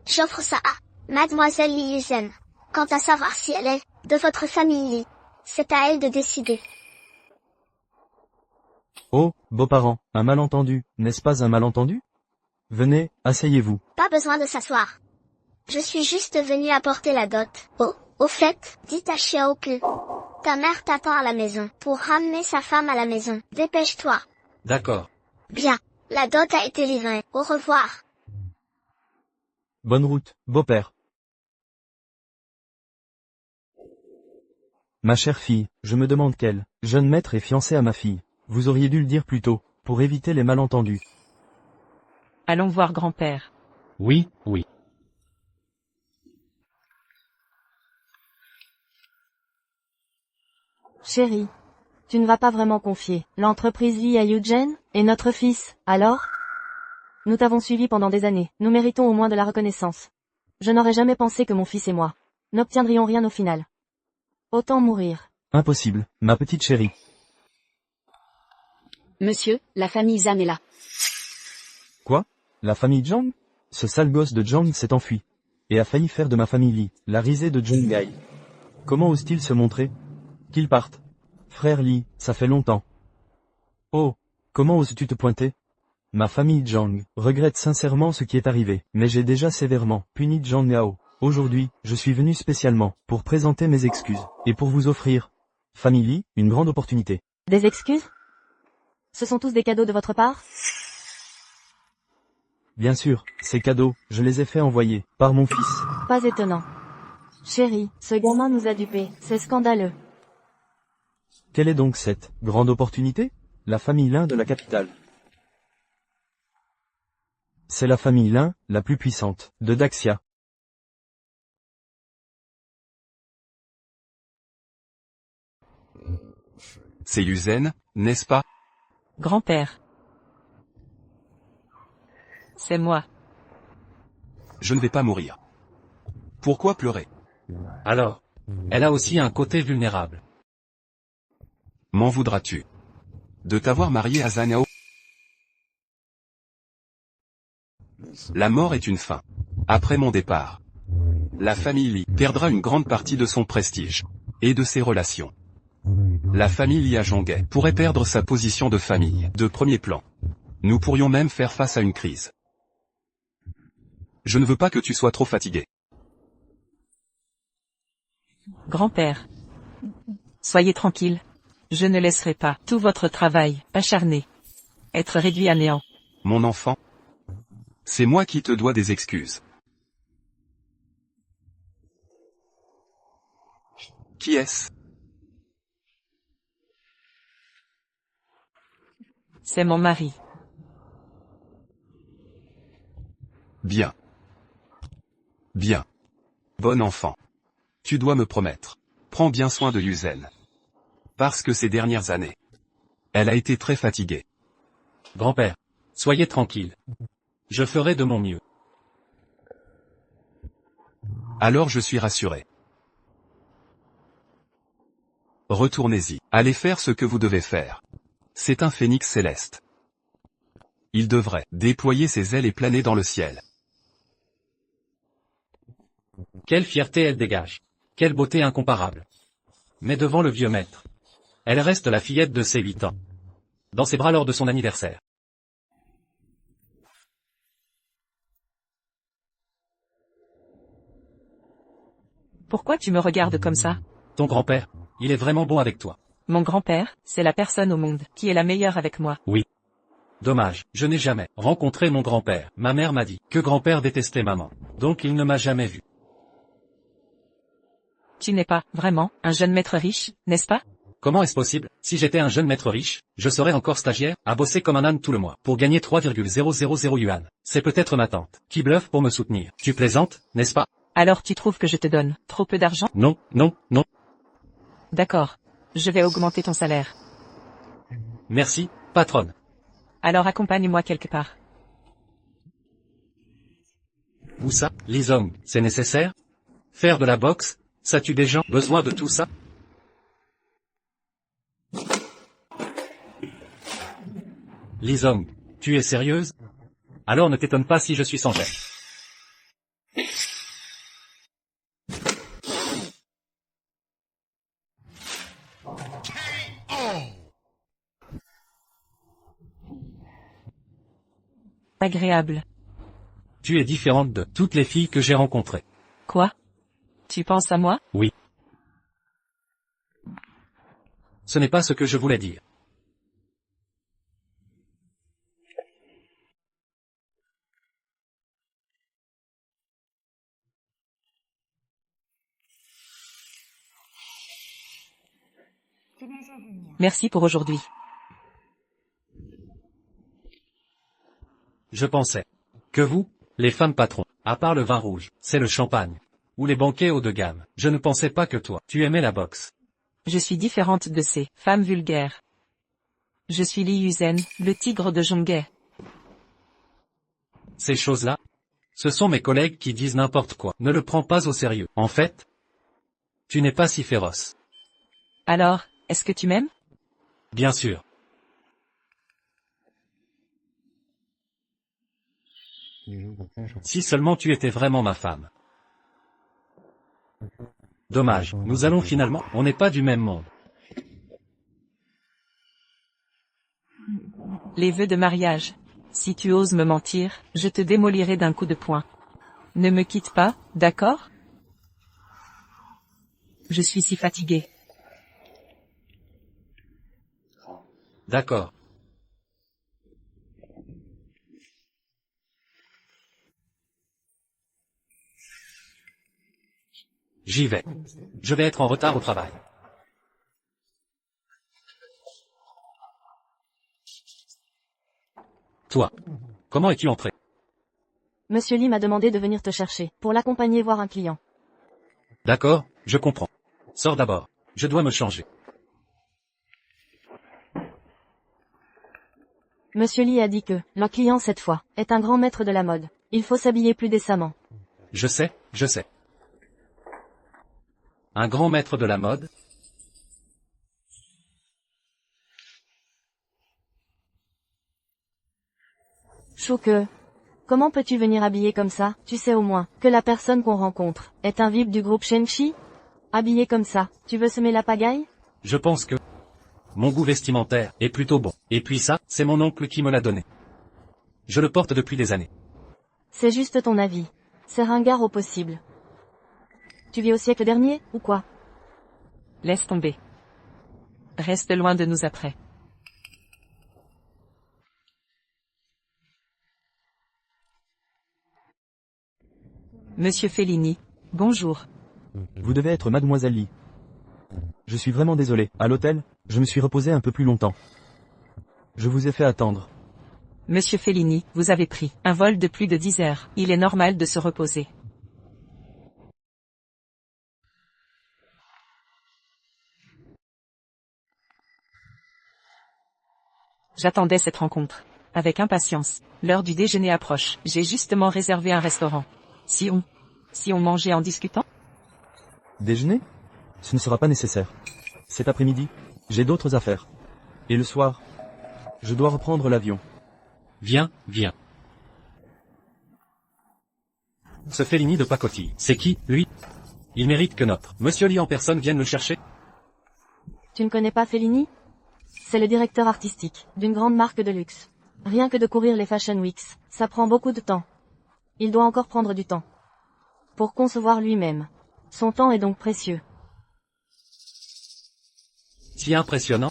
J'offre ça à Mademoiselle Li Yuzen. Quant à savoir si elle est de votre famille Li, c'est à elle de décider. Oh, beaux-parents, un malentendu, n'est-ce pas un malentendu? Venez, asseyez-vous. Pas besoin de s'asseoir. Je suis juste venue apporter la dot. Oh, au fait, dites à Xiao que ta mère t'attend à la maison pour ramener sa femme à la maison. Dépêche-toi. D'accord. Bien. La dot a été livrée. Au revoir. Bonne route, beau-père. Ma chère fille, je me demande quel jeune maître est fiancé à ma fille. Vous auriez dû le dire plus tôt, pour éviter les malentendus. Allons voir grand-père. Oui, oui. Chérie, tu ne vas pas vraiment confier l'entreprise Lee à Eugene, et notre fils, alors? Nous t'avons suivi pendant des années, nous méritons au moins de la reconnaissance. Je n'aurais jamais pensé que mon fils et moi n'obtiendrions rien au final. Autant mourir. Impossible, ma petite chérie. Monsieur, la famille Zhang est là. Quoi? La famille Zhang? Ce sale gosse de Zhang s'est enfui. Et a failli faire de ma famille Li, la risée de Zhongai. Comment ose-t-il se montrer? Qu'il parte. Frère Li, ça fait longtemps. Oh, comment oses-tu te pointer? Ma famille Zhang regrette sincèrement ce qui est arrivé, mais j'ai déjà sévèrement puni Zhang Miao. Aujourd'hui, je suis venu spécialement pour présenter mes excuses, et pour vous offrir, famille Li, une grande opportunité. Des excuses? Ce sont tous des cadeaux de votre part? Bien sûr, ces cadeaux, je les ai fait envoyer, par mon fils. Pas étonnant. Chérie, ce gamin nous a dupés, c'est scandaleux. Quelle est donc cette grande opportunité? La famille Lin de la capitale. C'est la famille Lin, la plus puissante, de Daxia. C'est Yuzen, n'est-ce pas? Grand-père. C'est moi. Je ne vais pas mourir. Pourquoi pleurer? Alors, elle a aussi un côté vulnérable. M'en voudras-tu de t'avoir marié à Zanao? La mort est une fin. Après mon départ, la famille Li perdra une grande partie de son prestige et de ses relations. La famille Li à Zhonghe pourrait perdre sa position de famille de premier plan. Nous pourrions même faire face à une crise. Je ne veux pas que tu sois trop fatigué. Grand-père. Soyez tranquille. Je ne laisserai pas tout votre travail acharné être réduit à néant. Mon enfant, c'est moi qui te dois des excuses. Qui est-ce? C'est mon mari. Bien. Bien. Bon enfant. Tu dois me promettre. Prends bien soin de Yuzen. Parce que ces dernières années, elle a été très fatiguée. Grand-père, soyez tranquille. Je ferai de mon mieux. Alors je suis rassuré. Retournez-y. Allez faire ce que vous devez faire. C'est un phénix céleste. Il devrait déployer ses ailes et planer dans le ciel. Quelle fierté elle dégage. Quelle beauté incomparable. Mais devant le vieux maître, elle reste la fillette de ses 8 ans. Dans ses bras lors de son anniversaire. Pourquoi tu me regardes comme ça? Ton grand-père, il est vraiment bon avec toi. Mon grand-père, c'est la personne au monde qui est la meilleure avec moi. Oui. Dommage, je n'ai jamais rencontré mon grand-père. Ma mère m'a dit que grand-père détestait maman. Donc il ne m'a jamais vu. Tu n'es pas, vraiment, un jeune maître riche, n'est-ce pas? Comment est-ce possible? Si j'étais un jeune maître riche, je serais encore stagiaire, à bosser comme un âne tout le mois, pour gagner 3,000 yuan. C'est peut-être ma tante, qui bluffe pour me soutenir. Tu plaisantes, n'est-ce pas? Alors tu trouves que je te donne trop peu d'argent? Non, non, non. D'accord. Je vais augmenter ton salaire. Merci, patronne. Alors accompagne-moi quelque part. Où ça? Les hommes, c'est nécessaire? Faire de la boxe? Ça tue des gens? Besoin de tout ça? Les hommes, tu es sérieuse? Alors ne t'étonne pas si je suis sans gêne. Agréable. Tu es différente de toutes les filles que j'ai rencontrées. Quoi? Tu penses à moi? Oui. Ce n'est pas ce que je voulais dire. Merci pour aujourd'hui. Je pensais que vous, les femmes patrons, à part le vin rouge, c'est le champagne. Ou les banquets haut de gamme. Je ne pensais pas que toi, tu aimais la boxe. Je suis différente de ces femmes vulgaires. Je suis Li Yuzen, le tigre de Zhonghe. Ces choses-là, ce sont mes collègues qui disent n'importe quoi. Ne le prends pas au sérieux. En fait, tu n'es pas si féroce. Alors, est-ce que tu m'aimes? Bien sûr. Si seulement tu étais vraiment ma femme. Dommage, nous allons finalement, on n'est pas du même monde. Les vœux de mariage. Si tu oses me mentir, je te démolirai d'un coup de poing. Ne me quitte pas, d'accord? Je suis si fatiguée. D'accord. J'y vais. Je vais être en retard au travail. Toi, comment es-tu entré? Monsieur Lee m'a demandé de venir te chercher, pour l'accompagner voir un client. D'accord, je comprends. Sors d'abord. Je dois me changer. Monsieur Lee a dit que, le client cette fois, est un grand maître de la mode. Il faut s'habiller plus décemment. Je sais, je sais. Un grand maître de la mode? Chouque. Comment peux-tu venir habillé comme ça? Tu sais au moins, que la personne qu'on rencontre, est un VIP du groupe Shenchi? Habillé comme ça, tu veux semer la pagaille? Je pense que mon goût vestimentaire est plutôt bon. Et puis ça, c'est mon oncle qui me l'a donné. Je le porte depuis des années. C'est juste ton avis. C'est ringard au possible. Tu vis au siècle dernier, ou quoi? Laisse tomber. Reste loin de nous après. Monsieur Fellini, bonjour. Vous devez être mademoiselle Lee. Je suis vraiment désolé. À l'hôtel, je me suis reposé un peu plus longtemps. Je vous ai fait attendre. Monsieur Fellini, vous avez pris un vol de plus de 10 heures. Il est normal de se reposer. J'attendais cette rencontre. Avec impatience. L'heure du déjeuner approche. J'ai justement réservé un restaurant. Si on mangeait en discutant? Déjeuner? Ce ne sera pas nécessaire. Cet après-midi, j'ai d'autres affaires. Et le soir, je dois reprendre l'avion. Viens, viens. Ce Fellini de pacotille, c'est qui, lui? Il mérite que notre Monsieur Lee en personne vienne le chercher? Tu ne connais pas Fellini? C'est le directeur artistique, d'une grande marque de luxe. Rien que de courir les Fashion Weeks, ça prend beaucoup de temps. Il doit encore prendre du temps. Pour concevoir lui-même. Son temps est donc précieux. Si impressionnant?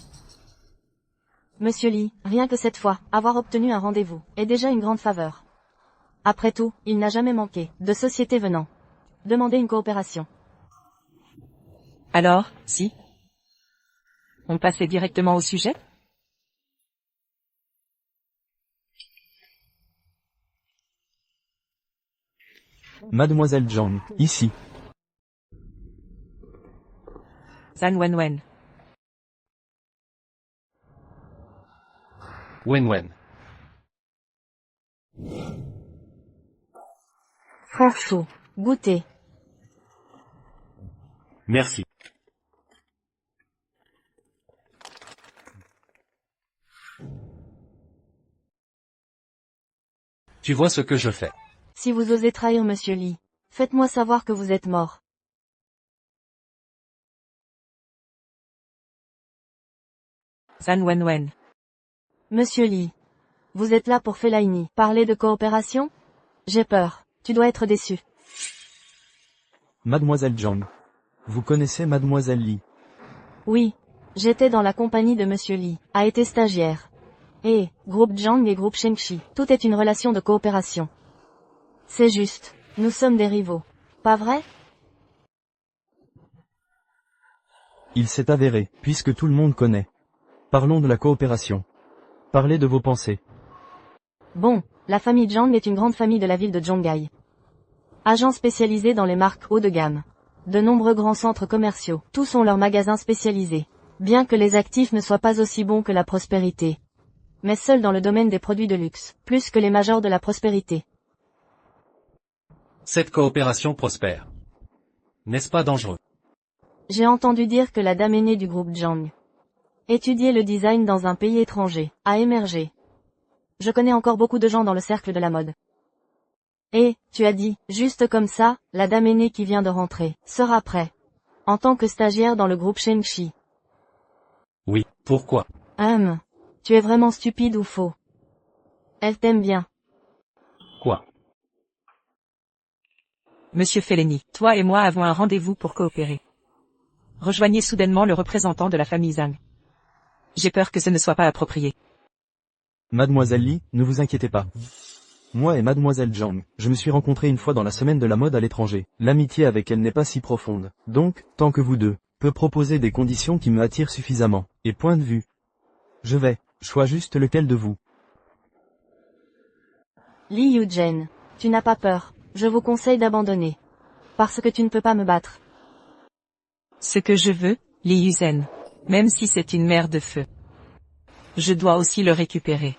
Monsieur Lee, rien que cette fois, avoir obtenu un rendez-vous, est déjà une grande faveur. Après tout, il n'a jamais manqué, de société venant demander une coopération. Alors, si? On passait directement au sujet? Mademoiselle Zhang, ici. Zhan Wenwen. Wen. Frère chaud, goûtez. Merci. Tu vois ce que je fais. Si vous osez trahir Monsieur Lee, faites-moi savoir que vous êtes mort. Zhan Wenwen. Monsieur Lee. Vous êtes là pour Fellaini. Parler de coopération? J'ai peur. Tu dois être déçu. Mademoiselle Zhang. Vous connaissez Mademoiselle Li? Oui. J'étais dans la compagnie de Monsieur Li, a été stagiaire. Et, groupe Zhang et groupe Shengxi, tout est une relation de coopération. C'est juste. Nous sommes des rivaux. Pas vrai? Il s'est avéré, puisque tout le monde connaît. Parlons de la coopération. Parlez de vos pensées. Bon, la famille Zhang est une grande famille de la ville de Zhonghai. Agents spécialisés dans les marques haut de gamme. De nombreux grands centres commerciaux, tous ont leurs magasins spécialisés. Bien que les actifs ne soient pas aussi bons que la prospérité. Mais seuls dans le domaine des produits de luxe, plus que les majors de la prospérité. Cette coopération prospère. N'est-ce pas dangereux? J'ai entendu dire que la dame aînée du groupe Zhang étudiait le design dans un pays étranger, a émergé. Je connais encore beaucoup de gens dans le cercle de la mode. Et, tu as dit, juste comme ça, la dame aînée qui vient de rentrer, sera prêt. En tant que stagiaire dans le groupe Shengxi. Oui, pourquoi? Tu es vraiment stupide ou faux? Elle t'aime bien. Quoi? Monsieur Fellaini, toi et moi avons un rendez-vous pour coopérer. Rejoignez soudainement le représentant de la famille Zhang. J'ai peur que ce ne soit pas approprié. Mademoiselle Li, ne vous inquiétez pas. Moi et Mademoiselle Zhang, je me suis rencontré une fois dans la semaine de la mode à l'étranger. L'amitié avec elle n'est pas si profonde. Donc, tant que vous deux, peut proposer des conditions qui me attirent suffisamment. Et point de vue. Je vais, choix juste lequel de vous. Li Yuzhen, tu n'as pas peur, je vous conseille d'abandonner. Parce que tu ne peux pas me battre. Ce que je veux, Li Yuzhen. Même si c'est une mer de feu. Je dois aussi le récupérer.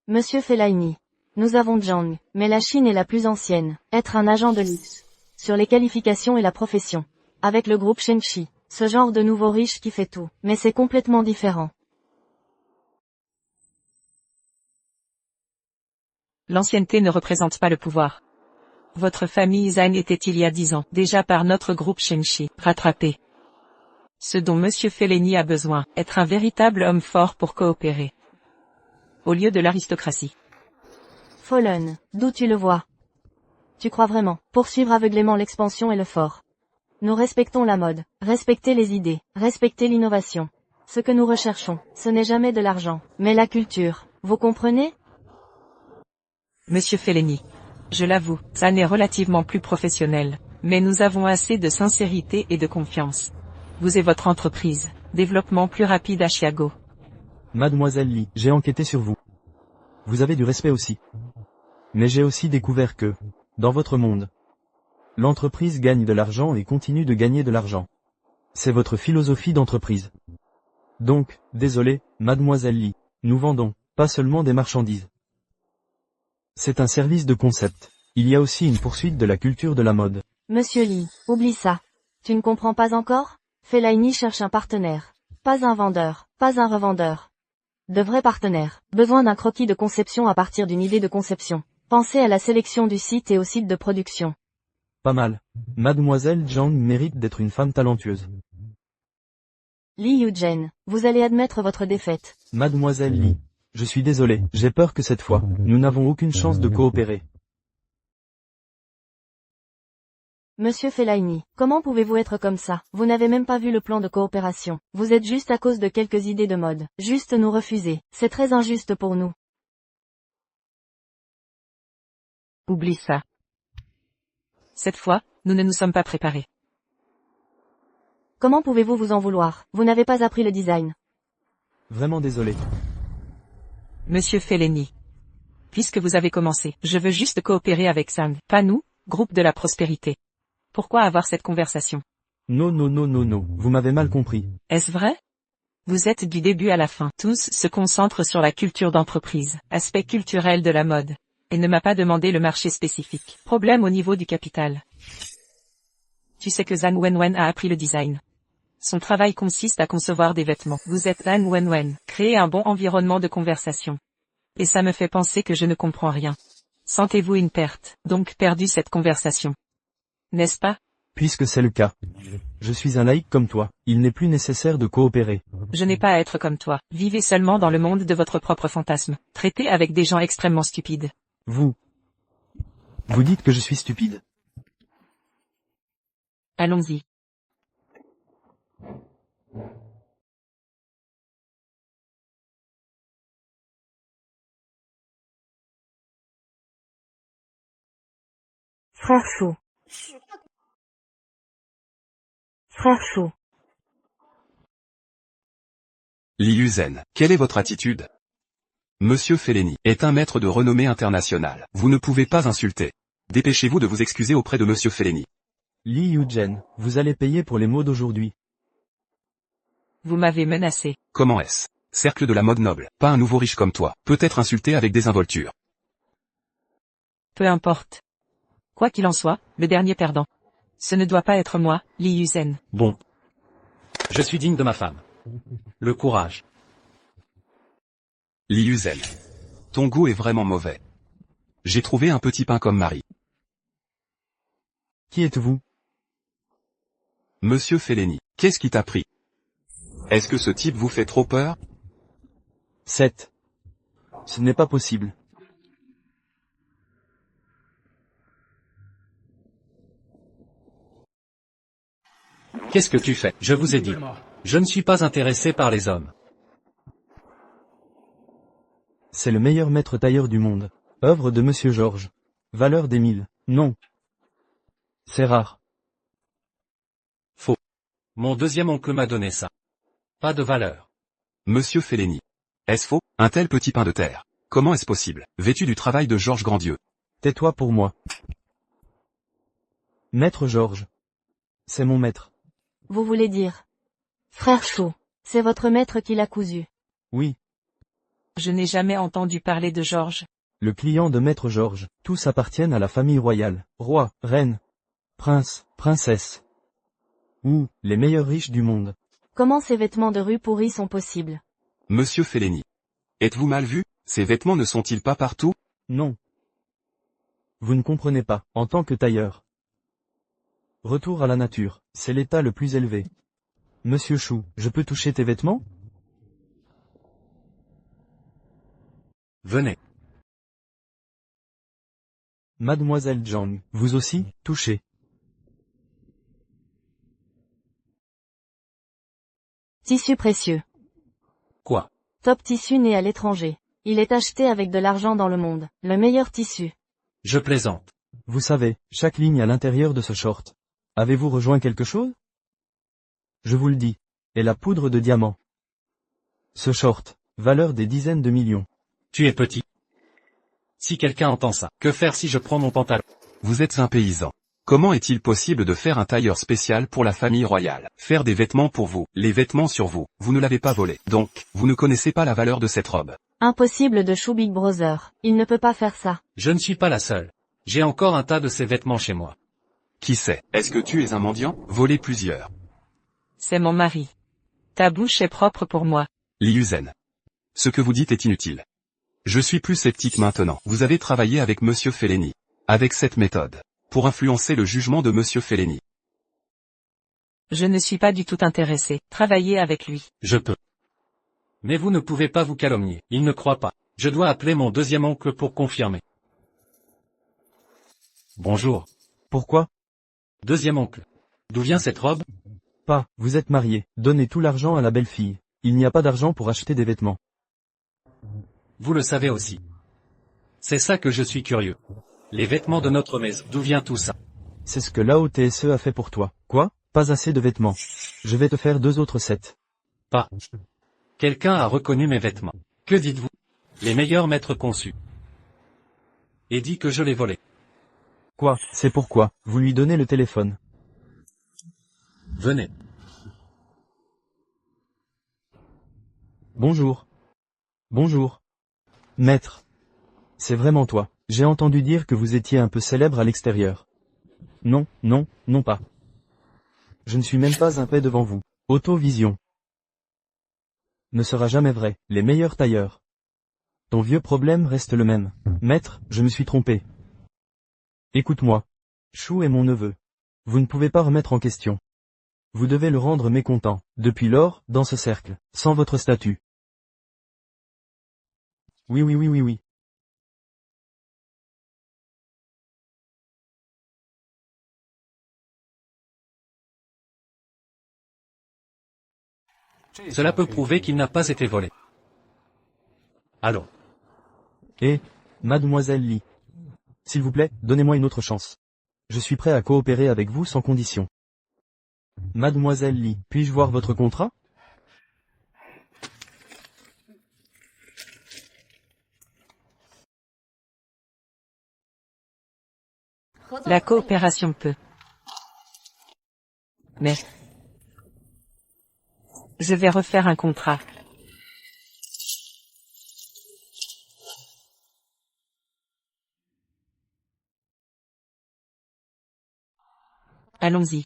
Monsieur Fellaini. Nous avons Zhang, mais la Chine est la plus ancienne. Être un agent de luxe. Sur les qualifications et la profession. Avec le groupe Shengxi. Ce genre de nouveau riche qui fait tout. Mais c'est complètement différent. L'ancienneté ne représente pas le pouvoir. Votre famille Zhang était il y a 10 ans, déjà par notre groupe Shengxi, rattrapé. Ce dont Monsieur Fellaini a besoin, être un véritable homme fort pour coopérer. Au lieu de l'aristocratie. Fallen, d'où tu le vois? Tu crois vraiment, poursuivre aveuglément l'expansion et le fort. Nous respectons la mode, respecter les idées, respecter l'innovation. Ce que nous recherchons, ce n'est jamais de l'argent, mais la culture, vous comprenez? Monsieur Fellaini. Je l'avoue, Zhang est relativement plus professionnel, mais nous avons assez de sincérité et de confiance. Vous et votre entreprise, développement plus rapide à Chicago. Mademoiselle Li, j'ai enquêté sur vous. Vous avez du respect aussi. Mais j'ai aussi découvert que, dans votre monde, l'entreprise gagne de l'argent et continue de gagner de l'argent. C'est votre philosophie d'entreprise. Donc, désolé, Mademoiselle Li, nous vendons, pas seulement des marchandises. C'est un service de concept. Il y a aussi une poursuite de la culture de la mode. Monsieur Li, oublie ça. Tu ne comprends pas encore? Fellaini cherche un partenaire. Pas un vendeur, pas un revendeur. De vrais partenaires. Besoin d'un croquis de conception à partir d'une idée de conception. Pensez à la sélection du site et au site de production. Pas mal. Mademoiselle Zhang mérite d'être une femme talentueuse. Li Yuzhen, vous allez admettre votre défaite. Mademoiselle Li, je suis désolé, j'ai peur que cette fois, nous n'avons aucune chance de coopérer. Monsieur Fellaini, comment pouvez-vous être comme ça? Vous n'avez même pas vu le plan de coopération. Vous êtes juste à cause de quelques idées de mode. Juste nous refuser. C'est très injuste pour nous. Oublie ça. Cette fois, nous ne nous sommes pas préparés. Comment pouvez-vous vous en vouloir? Vous n'avez pas appris le design. Vraiment désolé. Monsieur Fellaini. Puisque vous avez commencé, je veux juste coopérer avec Zhang, pas nous, groupe de la prospérité. Pourquoi avoir cette conversation? Non, vous m'avez mal compris. Est-ce vrai? Vous êtes du début à la fin. Tous se concentrent sur la culture d'entreprise, aspect culturel de la mode. Et ne m'a pas demandé le marché spécifique. Problème au niveau du capital. Tu sais que Zhang Wenwen a appris le design. Son travail consiste à concevoir des vêtements. Vous êtes Zhang Wenwen. Créez un bon environnement de conversation. Et ça me fait penser que je ne comprends rien. Sentez-vous une perte, donc perdu cette conversation. N'est-ce pas? Puisque c'est le cas. Je suis un laïc comme toi. Il n'est plus nécessaire de coopérer. Je n'ai pas à être comme toi. Vivez seulement dans le monde de votre propre fantasme. Traitez avec des gens extrêmement stupides. Vous dites que je suis stupide? Allons-y. Frère Chou. Frère Chou. Liuzen, quelle est votre attitude? Monsieur Felleni est un maître de renommée internationale. Vous ne pouvez pas insulter. Dépêchez-vous de vous excuser auprès de Monsieur Felleni. Li Yujen, vous allez payer pour les mots d'aujourd'hui. Vous m'avez menacé. Comment est-ce? Cercle de la mode noble, pas un nouveau riche comme toi, peut-être insulté avec désinvolture. Peu importe. Quoi qu'il en soit, le dernier perdant. Ce ne doit pas être moi, Li Yuzen. Bon. Je suis digne de ma femme. Le courage. Liuzen. Ton goût est vraiment mauvais. J'ai trouvé un petit pain comme Marie. Qui êtes-vous? Monsieur Felleni, qu'est-ce qui t'a pris? Est-ce que ce type vous fait trop peur? 7. Ce n'est pas possible. Qu'est-ce que tu fais? Je vous ai dit. Je ne suis pas intéressé par les hommes. C'est le meilleur maître tailleur du monde. Œuvre de Monsieur Georges. Valeur des 1000. Non. C'est rare. Faux. Mon deuxième oncle m'a donné ça. Pas de valeur. Monsieur Felleni. Est-ce faux? Un tel petit pain de terre. Comment est-ce possible? Vêtu du travail de Georges Grandieu. Tais-toi pour moi. Maître Georges. C'est mon maître. Vous voulez dire. Frère Chou. C'est votre maître qui l'a cousu. Oui. Je n'ai jamais entendu parler de Georges. Le client de Maître Georges. Tous appartiennent à la famille royale. Roi, reine, prince, princesse. Ou, les meilleurs riches du monde. Comment ces vêtements de rue pourris sont possibles? Monsieur Felleni. Êtes-vous mal vu? Ces vêtements ne sont-ils pas partout? Non. Vous ne comprenez pas, en tant que tailleur. Retour à la nature, c'est l'état le plus élevé. Monsieur Chou, je peux toucher tes vêtements? Venez. Mademoiselle Zhang, vous aussi, touchez. Tissu précieux. Quoi? Top tissu né à l'étranger. Il est acheté avec de l'argent dans le monde. Le meilleur tissu. Je plaisante. Vous savez, chaque ligne à l'intérieur de ce short. Avez-vous rejoint quelque chose? Je vous le dis. Et la poudre de diamant. Ce short, valeur des dizaines de millions. Tu es petit. Si quelqu'un entend ça, que faire si je prends mon pantalon? Vous êtes un paysan. Comment est-il possible de faire un tailleur spécial pour la famille royale? Faire des vêtements pour vous, les vêtements sur vous, vous ne l'avez pas volé. Donc, vous ne connaissez pas la valeur de cette robe. Impossible de Chou Big Brother. Il ne peut pas faire ça. Je ne suis pas la seule. J'ai encore un tas de ces vêtements chez moi. Qui sait? Est-ce que tu es un mendiant? Voler plusieurs. C'est mon mari. Ta bouche est propre pour moi. Liuzen. Ce que vous dites est inutile. Je suis plus sceptique maintenant. Vous avez travaillé avec Monsieur Felleni. Avec cette méthode. Pour influencer le jugement de Monsieur Felleni. Je ne suis pas du tout intéressé. Travailler avec lui. Je peux. Mais vous ne pouvez pas vous calomnier. Il ne croit pas. Je dois appeler mon deuxième oncle pour confirmer. Bonjour. Pourquoi? Deuxième oncle. D'où vient cette robe? Pas, vous êtes marié. Donnez tout l'argent à la belle-fille. Il n'y a pas d'argent pour acheter des vêtements. Vous le savez aussi. C'est ça que je suis curieux. Les vêtements de notre maison. D'où vient tout ça? C'est ce que l'AOTSE a fait pour toi. Quoi? Pas assez de vêtements. Je vais te faire 2 autres sets. Pas. Quelqu'un a reconnu mes vêtements. Que dites-vous? Les meilleurs maîtres conçus. Et dit que je les volais. Quoi? C'est pourquoi, vous lui donnez le téléphone. Venez. Bonjour. Bonjour. Maître. C'est vraiment toi. J'ai entendu dire que vous étiez un peu célèbre à l'extérieur. Non, non, non pas. Je ne suis même pas un paix devant vous. Autovision. Ne sera jamais vrai, les meilleurs tailleurs. Ton vieux problème reste le même. Maître, je me suis trompé. Écoute-moi. Chou est mon neveu. Vous ne pouvez pas remettre en question. Vous devez le rendre mécontent. Depuis lors, dans ce cercle, sans votre statut. Oui, oui, oui, oui, oui. Cela peut prouver qu'il n'a pas été volé. Allons. Et, mademoiselle Lee. S'il vous plaît, donnez-moi une autre chance. Je suis prêt à coopérer avec vous sans condition. Mademoiselle Lee, puis-je voir votre contrat? La coopération peut. Mais je vais refaire un contrat. Allons-y.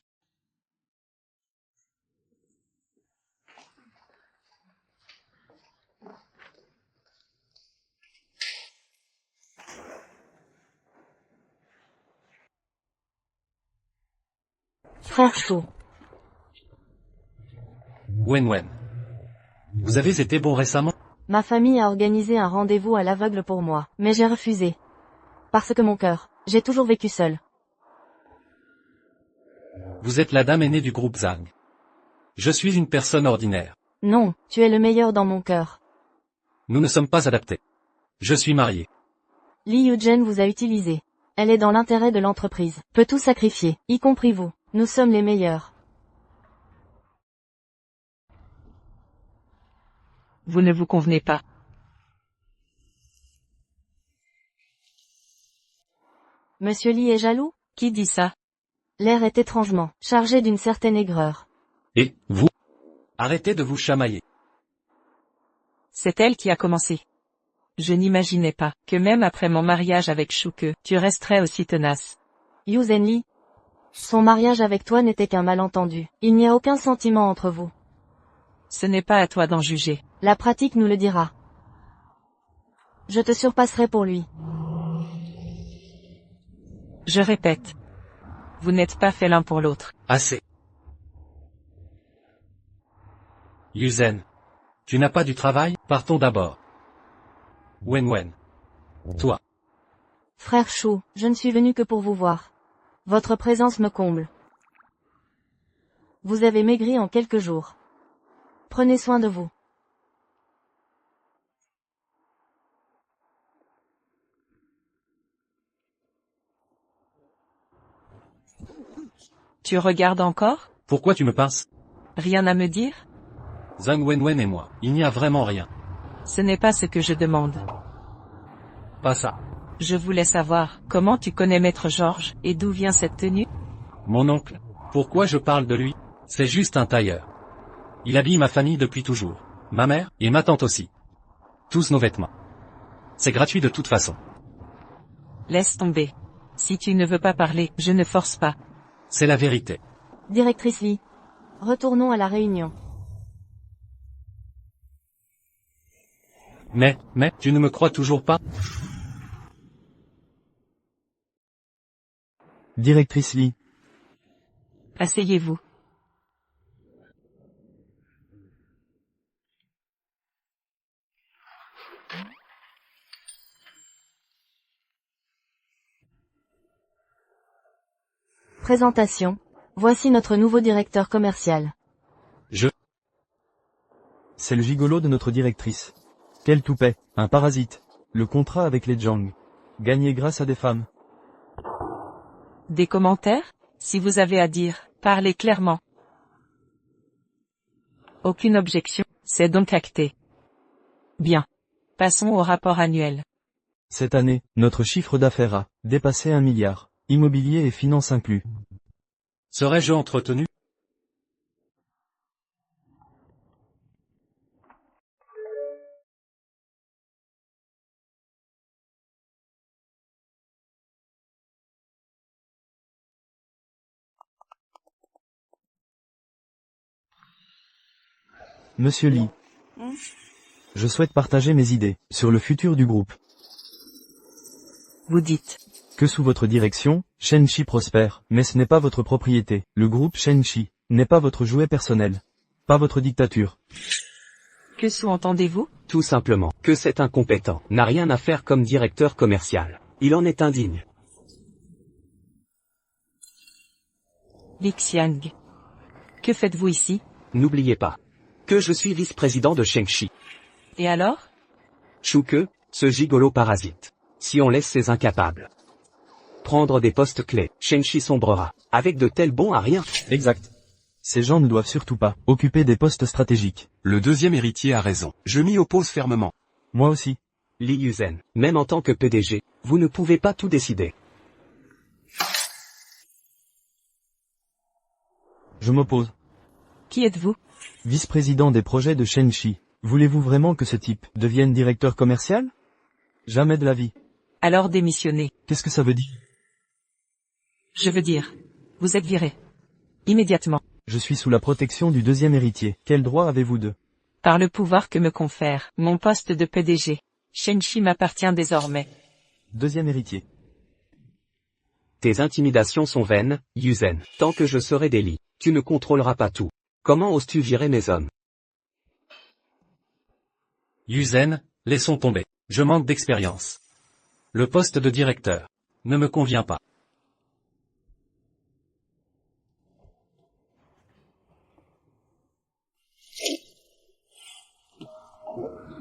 Frère Chou. Wen. Vous avez été bon récemment? Ma famille a organisé un rendez-vous à l'aveugle pour moi, mais j'ai refusé. Parce que mon cœur, j'ai toujours vécu seul. Vous êtes la dame aînée du groupe Zhang. Je suis une personne ordinaire. Non, tu es le meilleur dans mon cœur. Nous ne sommes pas adaptés. Je suis marié. Li Yujen vous a utilisé. Elle est dans l'intérêt de l'entreprise. Peut tout sacrifier, y compris vous. Nous sommes les meilleurs. Vous ne vous convenez pas. Monsieur Li est jaloux? Qui dit ça? L'air est étrangement chargé d'une certaine aigreur. Et, vous? Arrêtez de vous chamailler. C'est elle qui a commencé. Je n'imaginais pas que même après mon mariage avec Shuke, tu resterais aussi tenace. Yu Zenli. Son mariage avec toi n'était qu'un malentendu. Il n'y a aucun sentiment entre vous. Ce n'est pas à toi d'en juger. La pratique nous le dira. Je te surpasserai pour lui. Je répète. Vous n'êtes pas faits l'un pour l'autre. Assez. Yuzen. Tu n'as pas du travail? Partons d'abord. Wen. Toi. Frère Chou, je ne suis venu que pour vous voir. Votre présence me comble. Vous avez maigri en quelques jours. Prenez soin de vous. Tu regardes encore? Pourquoi tu me pinces? Rien à me dire? Zhang Wen et moi, il n'y a vraiment rien. Ce n'est pas ce que je demande. Pas ça. Je voulais savoir, comment tu connais Maître Georges, et d'où vient cette tenue? Mon oncle. Pourquoi je parle de lui? C'est juste un tailleur. Il habille ma famille depuis toujours. Ma mère, et ma tante aussi. Tous nos vêtements. C'est gratuit de toute façon. Laisse tomber. Si tu ne veux pas parler, je ne force pas. C'est la vérité. Directrice Lee. Retournons à la réunion. Mais, tu ne me crois toujours pas? Directrice Lee. Asseyez-vous. Présentation. Voici notre nouveau directeur commercial. C'est le gigolo de notre directrice. Quel toupet, un parasite. Le contrat avec les Zhang. Gagné grâce à des femmes. Des commentaires? Si vous avez à dire, parlez clairement. Aucune objection, c'est donc acté. Bien. Passons au rapport annuel. Cette année, notre chiffre d'affaires a dépassé 1 milliard. Immobilier et finances inclus. Serais-je entretenu? Monsieur Lee. Je souhaite partager mes idées sur le futur du groupe. Vous dites. Que sous votre direction, Shenchi prospère, mais ce n'est pas votre propriété. Le groupe Shenchi n'est pas votre jouet personnel. Pas votre dictature. Que sous-entendez-vous? Tout simplement, que cet incompétent n'a rien à faire comme directeur commercial. Il en est indigne. Li Xiang. Que faites-vous ici? N'oubliez pas que je suis vice-président de Shengshi. Et alors? Shuke, ce gigolo parasite. Si on laisse ces incapables prendre des postes clés, Shengshi sombrera. Avec de tels bons à rien. Exact. Ces gens ne doivent surtout pas occuper des postes stratégiques. Le deuxième héritier a raison. Je m'y oppose fermement. Moi aussi. Li Yuzen, même en tant que PDG, vous ne pouvez pas tout décider. Je m'oppose. Qui êtes-vous? Vice-président des projets de Shengshi. Voulez-vous vraiment que ce type devienne directeur commercial? Jamais de la vie. Alors démissionnez. Qu'est-ce que ça veut dire? Je veux dire, vous êtes viré. Immédiatement. Je suis sous la protection du deuxième héritier. Quel droit avez-vous de? Par le pouvoir que me confère mon poste de PDG. Shengshi m'appartient désormais. Deuxième héritier. Tes intimidations sont vaines, Yuzen. Tant que je serai des lits, tu ne contrôleras pas tout. Comment oses-tu virer mes hommes? Yuzen, laissons tomber. Je manque d'expérience. Le poste de directeur ne me convient pas.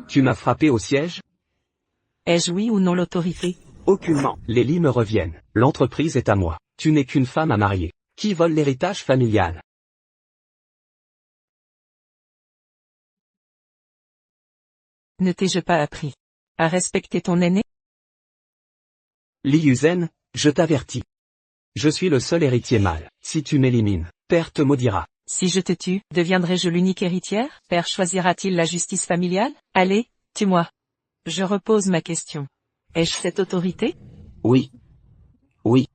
Tu m'as frappé au siège? Ai-je oui ou non l'autorité? Aucunement. Les lits me reviennent. L'entreprise est à moi. Tu n'es qu'une femme à marier. Qui vole l'héritage familial? Ne t'ai-je pas appris à respecter ton aîné? Li Yuzen, je t'avertis. Je suis le seul héritier mâle. Si tu m'élimines, père te maudira. Si je te tue, deviendrai-je l'unique héritière? Père choisira-t-il la justice familiale? Allez, tue-moi. Je repose ma question. Ai-je cette autorité? Oui. Oui.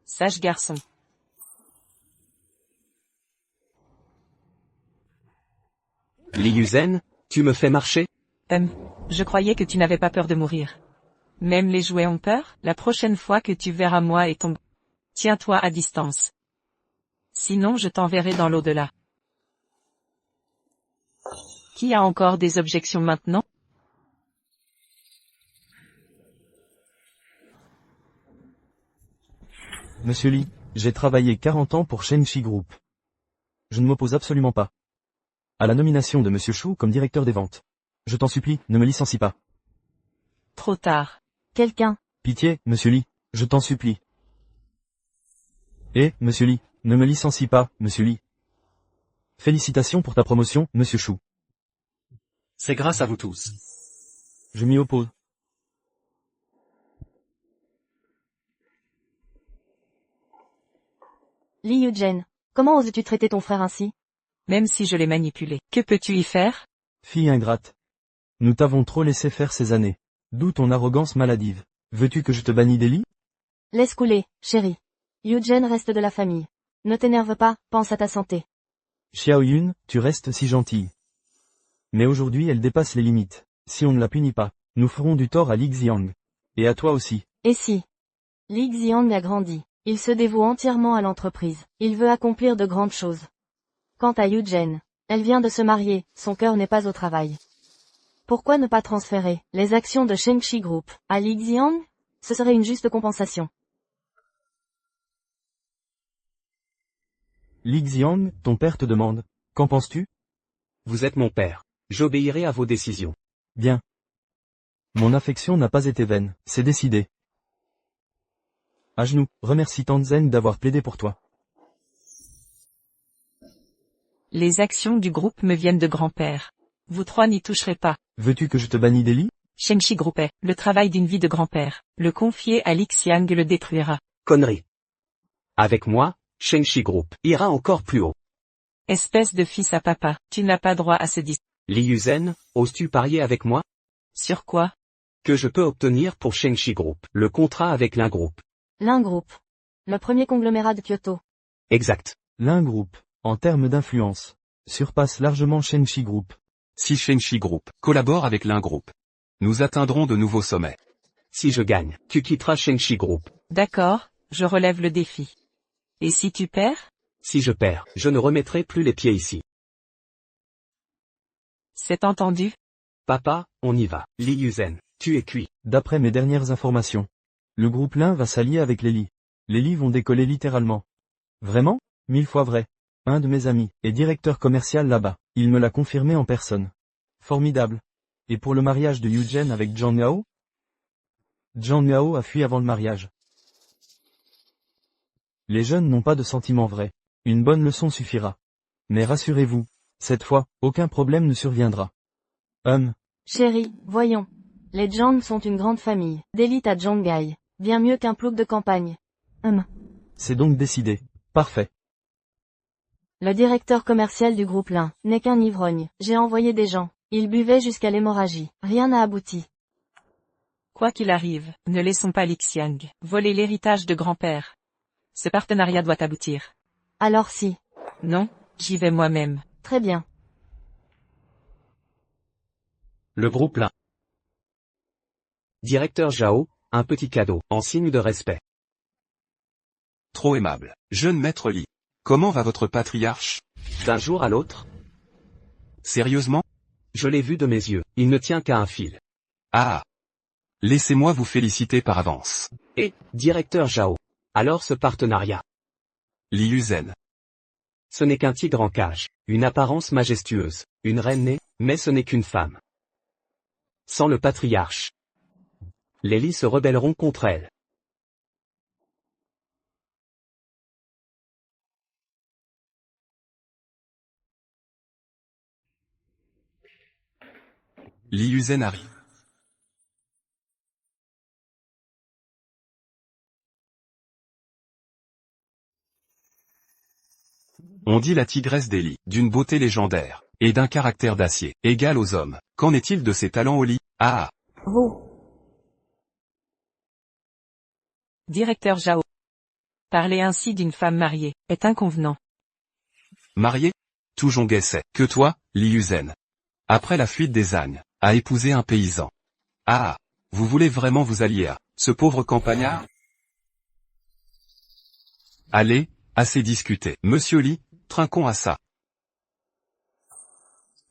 Sage garçon. Li Yuzen, tu me fais marcher? Je croyais que tu n'avais pas peur de mourir. Même les jouets ont peur? La prochaine fois que tu verras moi et ton... Tiens-toi à distance. Sinon je t'enverrai dans l'au-delà. Qui a encore des objections maintenant? Monsieur Li, j'ai travaillé 40 ans pour Shengshi Group. Je ne m'oppose absolument pas à la nomination de Monsieur Shu comme directeur des ventes. Je t'en supplie, ne me licencie pas. Trop tard. Quelqu'un. Pitié, Monsieur Li, je t'en supplie. Et, Monsieur Li, ne me licencie pas, Monsieur Li. Félicitations pour ta promotion, Monsieur Shu. C'est grâce à vous tous. Je m'y oppose. Li Yujen, comment oses-tu traiter ton frère ainsi? Même si je l'ai manipulé, que peux-tu y faire? Fille ingrate. Nous t'avons trop laissé faire ces années. D'où ton arrogance maladive. Veux-tu que je te bannis des lits? Laisse couler, chérie. Yujen reste de la famille. Ne t'énerve pas, pense à ta santé. Xiao Yun, tu restes si gentille. Mais aujourd'hui elle dépasse les limites. Si on ne la punit pas, nous ferons du tort à Li Xiang. Et à toi aussi. Et si Li Xiang a grandi. Il se dévoue entièrement à l'entreprise. Il veut accomplir de grandes choses. Quant à Yujen, elle vient de se marier, son cœur n'est pas au travail. Pourquoi ne pas transférer les actions de Shengshi Group à Li Xiang? Ce serait une juste compensation. Li Xiang, ton père te demande. Qu'en penses-tu? Vous êtes mon père. J'obéirai à vos décisions. Bien. Mon affection n'a pas été vaine, c'est décidé. À genoux, remercie Tanzen d'avoir plaidé pour toi. Les actions du groupe me viennent de grand-père. Vous trois n'y toucherez pas. Veux-tu que je te bannis des lits? Shengshi Group est le travail d'une vie de grand-père. Le confier à Li Xiang le détruira. Connerie. Avec moi, Shengshi Group ira encore plus haut. Espèce de fils à papa, tu n'as pas droit à ce dis. Li Yuzen, oses-tu parier avec moi? Sur quoi? Que je peux obtenir pour Shengshi Group le contrat avec l'un groupe. L'un groupe. Le premier conglomérat de Kyoto. Exact. L'un groupe, en termes d'influence, surpasse largement Shengshi Group. Si Shengshi Group collabore avec l'un groupe, nous atteindrons de nouveaux sommets. Si je gagne, tu quitteras Shengshi Group. D'accord, je relève le défi. Et si tu perds? Si je perds, je ne remettrai plus les pieds ici. C'est entendu? Papa, on y va. Li Yuzen, tu es cuit. D'après mes dernières informations, le groupe Lin va s'allier avec les Li. Les Li vont décoller littéralement. Vraiment? 1000 fois vrai. Un de mes amis est directeur commercial là-bas. Il me l'a confirmé en personne. Formidable. Et pour le mariage de Yujen avec Zhang Miao? Zhang Miao a fui avant le mariage. Les jeunes n'ont pas de sentiments vrais. Une bonne leçon suffira. Mais rassurez-vous, cette fois, aucun problème ne surviendra. Chérie, voyons. Les Zhang sont une grande famille, d'élite à Zhanghai. Bien mieux qu'un plouc de campagne. C'est donc décidé. Parfait. Le directeur commercial du groupe Lin n'est qu'un ivrogne. J'ai envoyé des gens. Ils buvaient jusqu'à l'hémorragie. Rien n'a abouti. Quoi qu'il arrive, ne laissons pas Lixiang voler l'héritage de grand-père. Ce partenariat doit aboutir. Alors si. Non, j'y vais moi-même. Très bien. Le groupe Lin. Directeur Zhao, un petit cadeau, en signe de respect. Trop aimable. Jeune maître Li. Comment va votre patriarche? D'un jour à l'autre? Sérieusement? Je l'ai vu de mes yeux, il ne tient qu'à un fil. Ah. Laissez-moi vous féliciter par avance. Et, directeur Zhao. Alors ce partenariat. Li Yuzen. Ce n'est qu'un tigre en cage, une apparence majestueuse, une reine née, mais ce n'est qu'une femme. Sans le patriarche, les Li se rebelleront contre elle. Li Yuzen arrive. On dit la tigresse des Li, d'une beauté légendaire, et d'un caractère d'acier, égal aux hommes. Qu'en est-il de ses talents au lit? Ah. Vous. Directeur Zhao. Parler ainsi d'une femme mariée est inconvenant. Marié? Tout Zhonghe sait que toi, Li Yuzen, après la fuite des ânes, a épousé un paysan. Ah. Vous voulez vraiment vous allier à ce pauvre campagnard? Allez, assez discuté. Monsieur Li, trinquons à ça.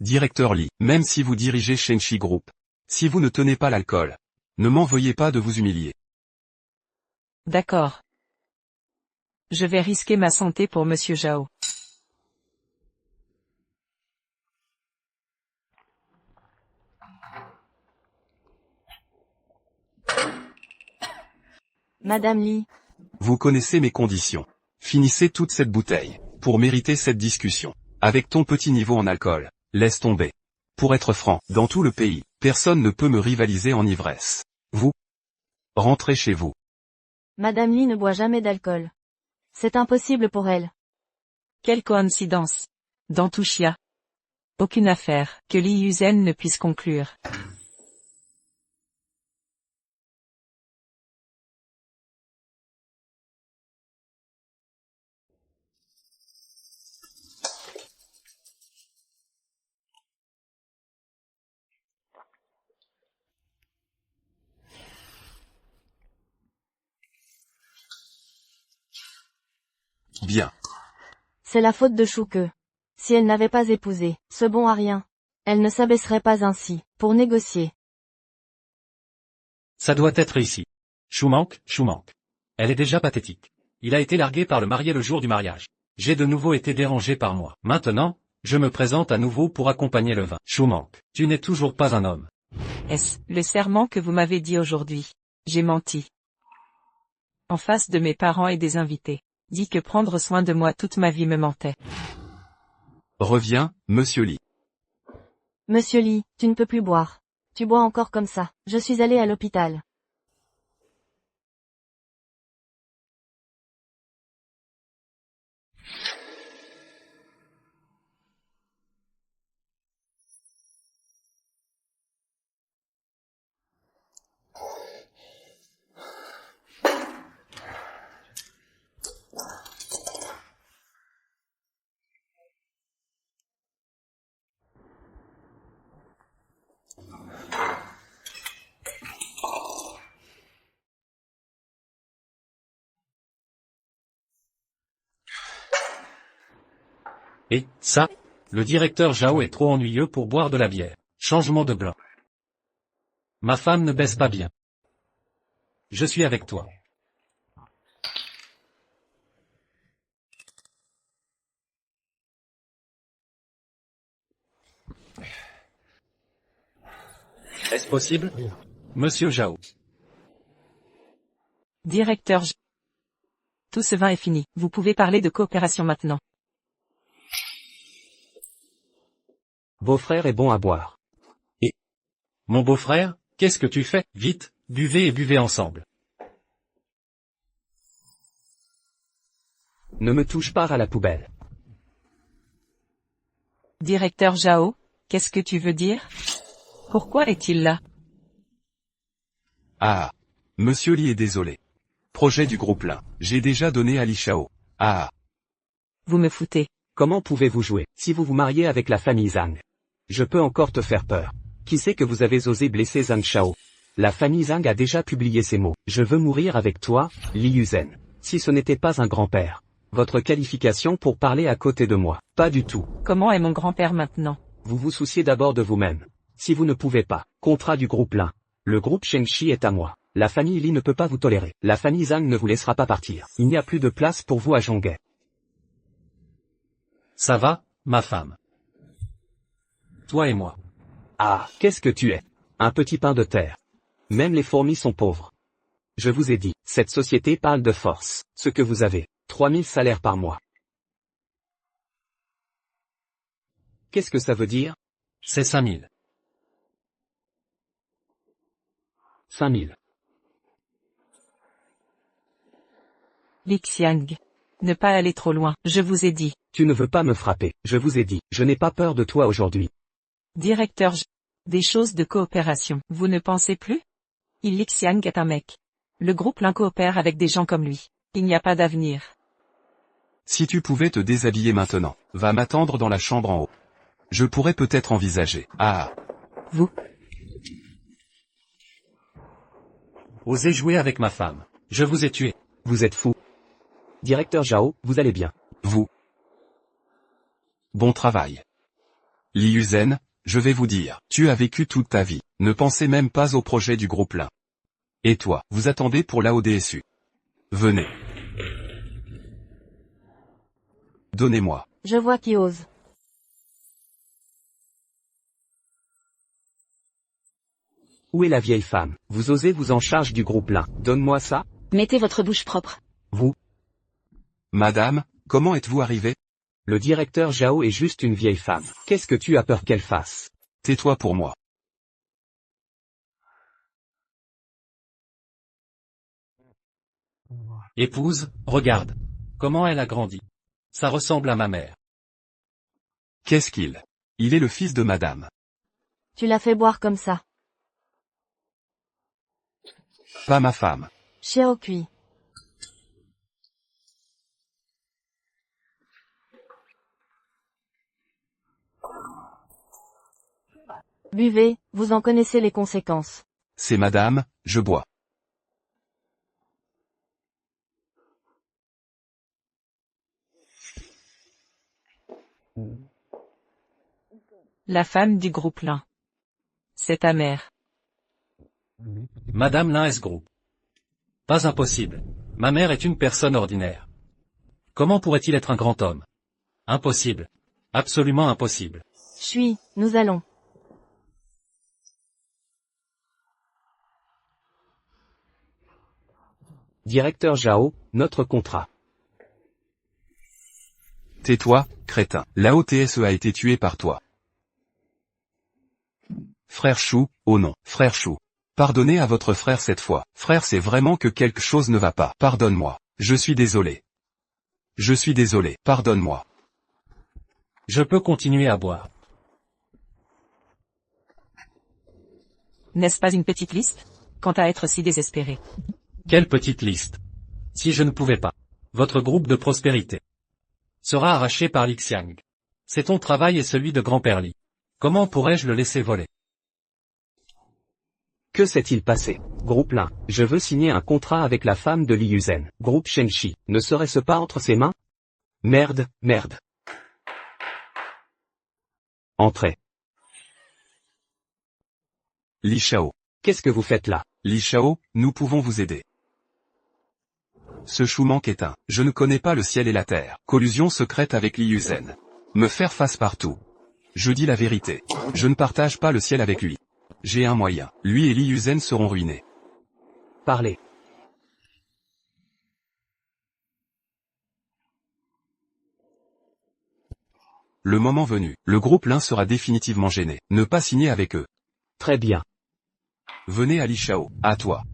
Directeur Li, même si vous dirigez Shenshi Group, si vous ne tenez pas l'alcool, ne m'en veuillez pas de vous humilier. D'accord. Je vais risquer ma santé pour Monsieur Zhao. Madame Li. Vous connaissez mes conditions. Finissez toute cette bouteille, pour mériter cette discussion. Avec ton petit niveau en alcool, laisse tomber. Pour être franc, dans tout le pays, personne ne peut me rivaliser en ivresse. Vous, rentrez chez vous. Madame Li ne boit jamais d'alcool. C'est impossible pour elle. Quelle coïncidence. Dans tout Xia. Aucune affaire que Li Yuzen ne puisse conclure. Bien. C'est la faute de Chouke. Si elle n'avait pas épousé ce bon à rien, elle ne s'abaisserait pas ainsi, pour négocier. Ça doit être ici. Choumanque. Elle est déjà pathétique. Il a été largué par le marié le jour du mariage. J'ai de nouveau été dérangé par moi. Maintenant, je me présente à nouveau pour accompagner le vin. Choumanque, tu n'es toujours pas un homme. Est-ce le serment que vous m'avez dit aujourd'hui? J'ai menti. En face de mes parents et des invités. Dit que prendre soin de moi toute ma vie me mentait. Reviens, Monsieur Li. Monsieur Li, tu ne peux plus boire. Tu bois encore comme ça. Je suis allé à l'hôpital. Et, ça, le directeur Zhao est trop ennuyeux pour boire de la bière. Changement de blanc. Ma femme ne baisse pas bien. Je suis avec toi. Est-ce possible? Monsieur Zhao. Directeur Tout ce vin est fini. Vous pouvez parler de coopération maintenant. Beau-frère est bon à boire. Mon beau-frère, qu'est-ce que tu fais? Vite, buvez et buvez ensemble. Ne me touche pas à la poubelle. Directeur Zhao, qu'est-ce que tu veux dire? Pourquoi est-il là? Ah. Monsieur Li est désolé. Projet du groupe Lin. J'ai déjà donné à Li Shao. Ah. Vous me foutez. Comment pouvez-vous jouer, si vous vous mariez avec la famille Zhang? Je peux encore te faire peur. Qui sait que vous avez osé blesser Zhang Shao? La famille Zhang a déjà publié ces mots. Je veux mourir avec toi, Li Yuzen. Si ce n'était pas un grand-père. Votre qualification pour parler à côté de moi. Pas du tout. Comment est mon grand-père maintenant? Vous vous souciez d'abord de vous-même. Si vous ne pouvez pas, contrat du groupe Lin. Le groupe Shengshi est à moi. La famille Li ne peut pas vous tolérer. La famille Zhang ne vous laissera pas partir. Il n'y a plus de place pour vous à Zhonghe. Ça va, ma femme? Toi et moi. Ah, qu'est-ce que tu es? Un petit pain de terre. Même les fourmis sont pauvres. Je vous ai dit, cette société parle de force. Ce que vous avez, 3000 salaires par mois. Qu'est-ce que ça veut dire? C'est 5000. 5000. Li Xiang. Ne pas aller trop loin, je vous ai dit. Tu ne veux pas me frapper, je vous ai dit, je n'ai pas peur de toi aujourd'hui. Directeur Des choses de coopération, vous ne pensez plus? Li Xiang est un mec. Le groupe Lin coopère avec des gens comme lui. Il n'y a pas d'avenir. Si tu pouvais te déshabiller maintenant, va m'attendre dans la chambre en haut. Je pourrais peut-être envisager. Ah. Vous? Osez jouer avec ma femme. Je vous ai tué. Vous êtes fou. Directeur Zhao, vous allez bien. Vous. Bon travail. Li Yuzen, je vais vous dire, tu as vécu toute ta vie, ne pensez même pas au projet du groupe Lin. Et toi, vous attendez pour la ODSU. Venez. Donnez-moi. Je vois qui ose. Où est la vieille femme? Vous osez vous en charge du groupe Lin. Donne-moi ça. Mettez votre bouche propre. Vous. Madame, comment êtes-vous arrivée? Le directeur Zhao est juste une vieille femme. Qu'est-ce que tu as peur qu'elle fasse? Tais-toi pour moi. Épouse, regarde. Comment elle a grandi. Ça ressemble à ma mère. Qu'est-ce qu'il? Il est le fils de madame. Tu l'as fait boire comme ça. Pas ma femme. Xiao Kui. Buvez, vous en connaissez les conséquences. C'est madame, je bois. La femme du groupe Lin. C'est ta mère. Madame Lin S. Group. Pas impossible. Ma mère est une personne ordinaire. Comment pourrait-il être un grand homme? Impossible. Absolument impossible. Chui, nous allons. Directeur Zhao, notre contrat. Tais-toi, crétin. La OTSE a été tuée par toi. Frère Chou, oh non, frère Chou. Pardonnez à votre frère cette fois. Frère, c'est vraiment que quelque chose ne va pas. Pardonne-moi. Je suis désolé. Je suis désolé. Pardonne-moi. Je peux continuer à boire. N'est-ce pas une petite liste? Quant à être si désespéré. Quelle petite liste. Si je ne pouvais pas. Votre groupe de prospérité sera arraché par Li Xiang. C'est ton travail et celui de grand-père Li. Comment pourrais-je le laisser voler? Que s'est-il passé? Groupe Lin, je veux signer un contrat avec la femme de Li Yuzen. Groupe Shengshi, ne serait-ce pas entre ses mains? Merde, merde. Entrez. Li Shao. Qu'est-ce que vous faites là? Li Shao, nous pouvons vous aider. Ce Shumank est un. Je ne connais pas le ciel et la terre. Collusion secrète avec Li Yuzen. Me faire face partout. Je dis la vérité. Je ne partage pas le ciel avec lui. J'ai un moyen. Lui et Li Yuzen seront ruinés. Parlez. Le moment venu, le groupe Lin sera définitivement gêné. Ne pas signer avec eux. Très bien. Venez à Li Shao, à toi.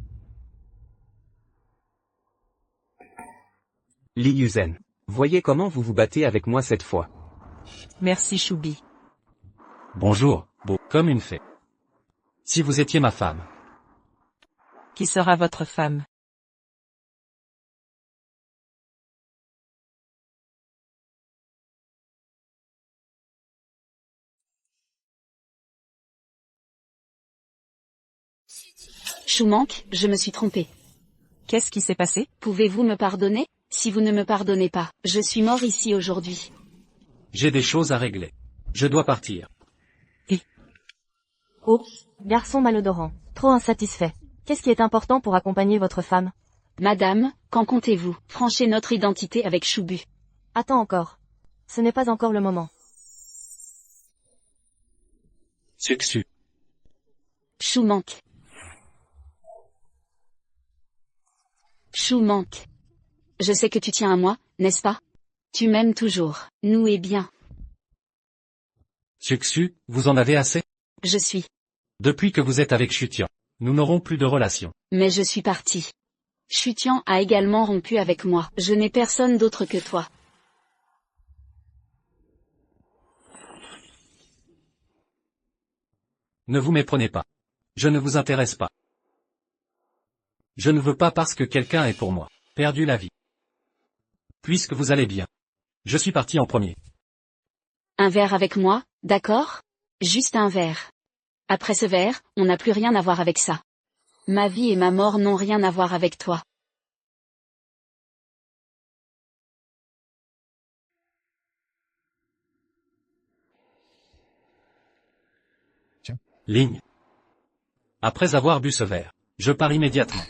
Li Yuzen. Voyez comment vous vous battez avec moi cette fois. Merci Choubi. Bonjour, beau, comme une fée. Si vous étiez ma femme. Qui sera votre femme? Shumank, je me suis trompé. Qu'est-ce qui s'est passé? Pouvez-vous me pardonner? Si vous ne me pardonnez pas, je suis mort ici aujourd'hui. J'ai des choses à régler. Je dois partir. Oups, garçon malodorant, trop insatisfait. Qu'est-ce qui est important pour accompagner votre femme? Madame, qu'en comptez-vous? Tranchez notre identité avec Choubu. Attends encore. Ce n'est pas encore le moment. Sucsu. Shumank. Shumank. Je sais que tu tiens à moi, n'est-ce pas? Tu m'aimes toujours. Nous et bien. Sucsu, vous en avez assez? Je suis. Depuis que vous êtes avec Chutian, nous n'aurons plus de relation. Mais je suis parti. Chutian a également rompu avec moi. Je n'ai personne d'autre que toi. Ne vous méprenez pas. Je ne vous intéresse pas. Je ne veux pas parce que quelqu'un est pour moi. Perdu la vie. Puisque vous allez bien. Je suis parti en premier. Un verre avec moi, d'accord? Juste un verre. Après ce verre, on n'a plus rien à voir avec ça. Ma vie et ma mort n'ont rien à voir avec toi. Ligne. Après avoir bu ce verre, je pars immédiatement.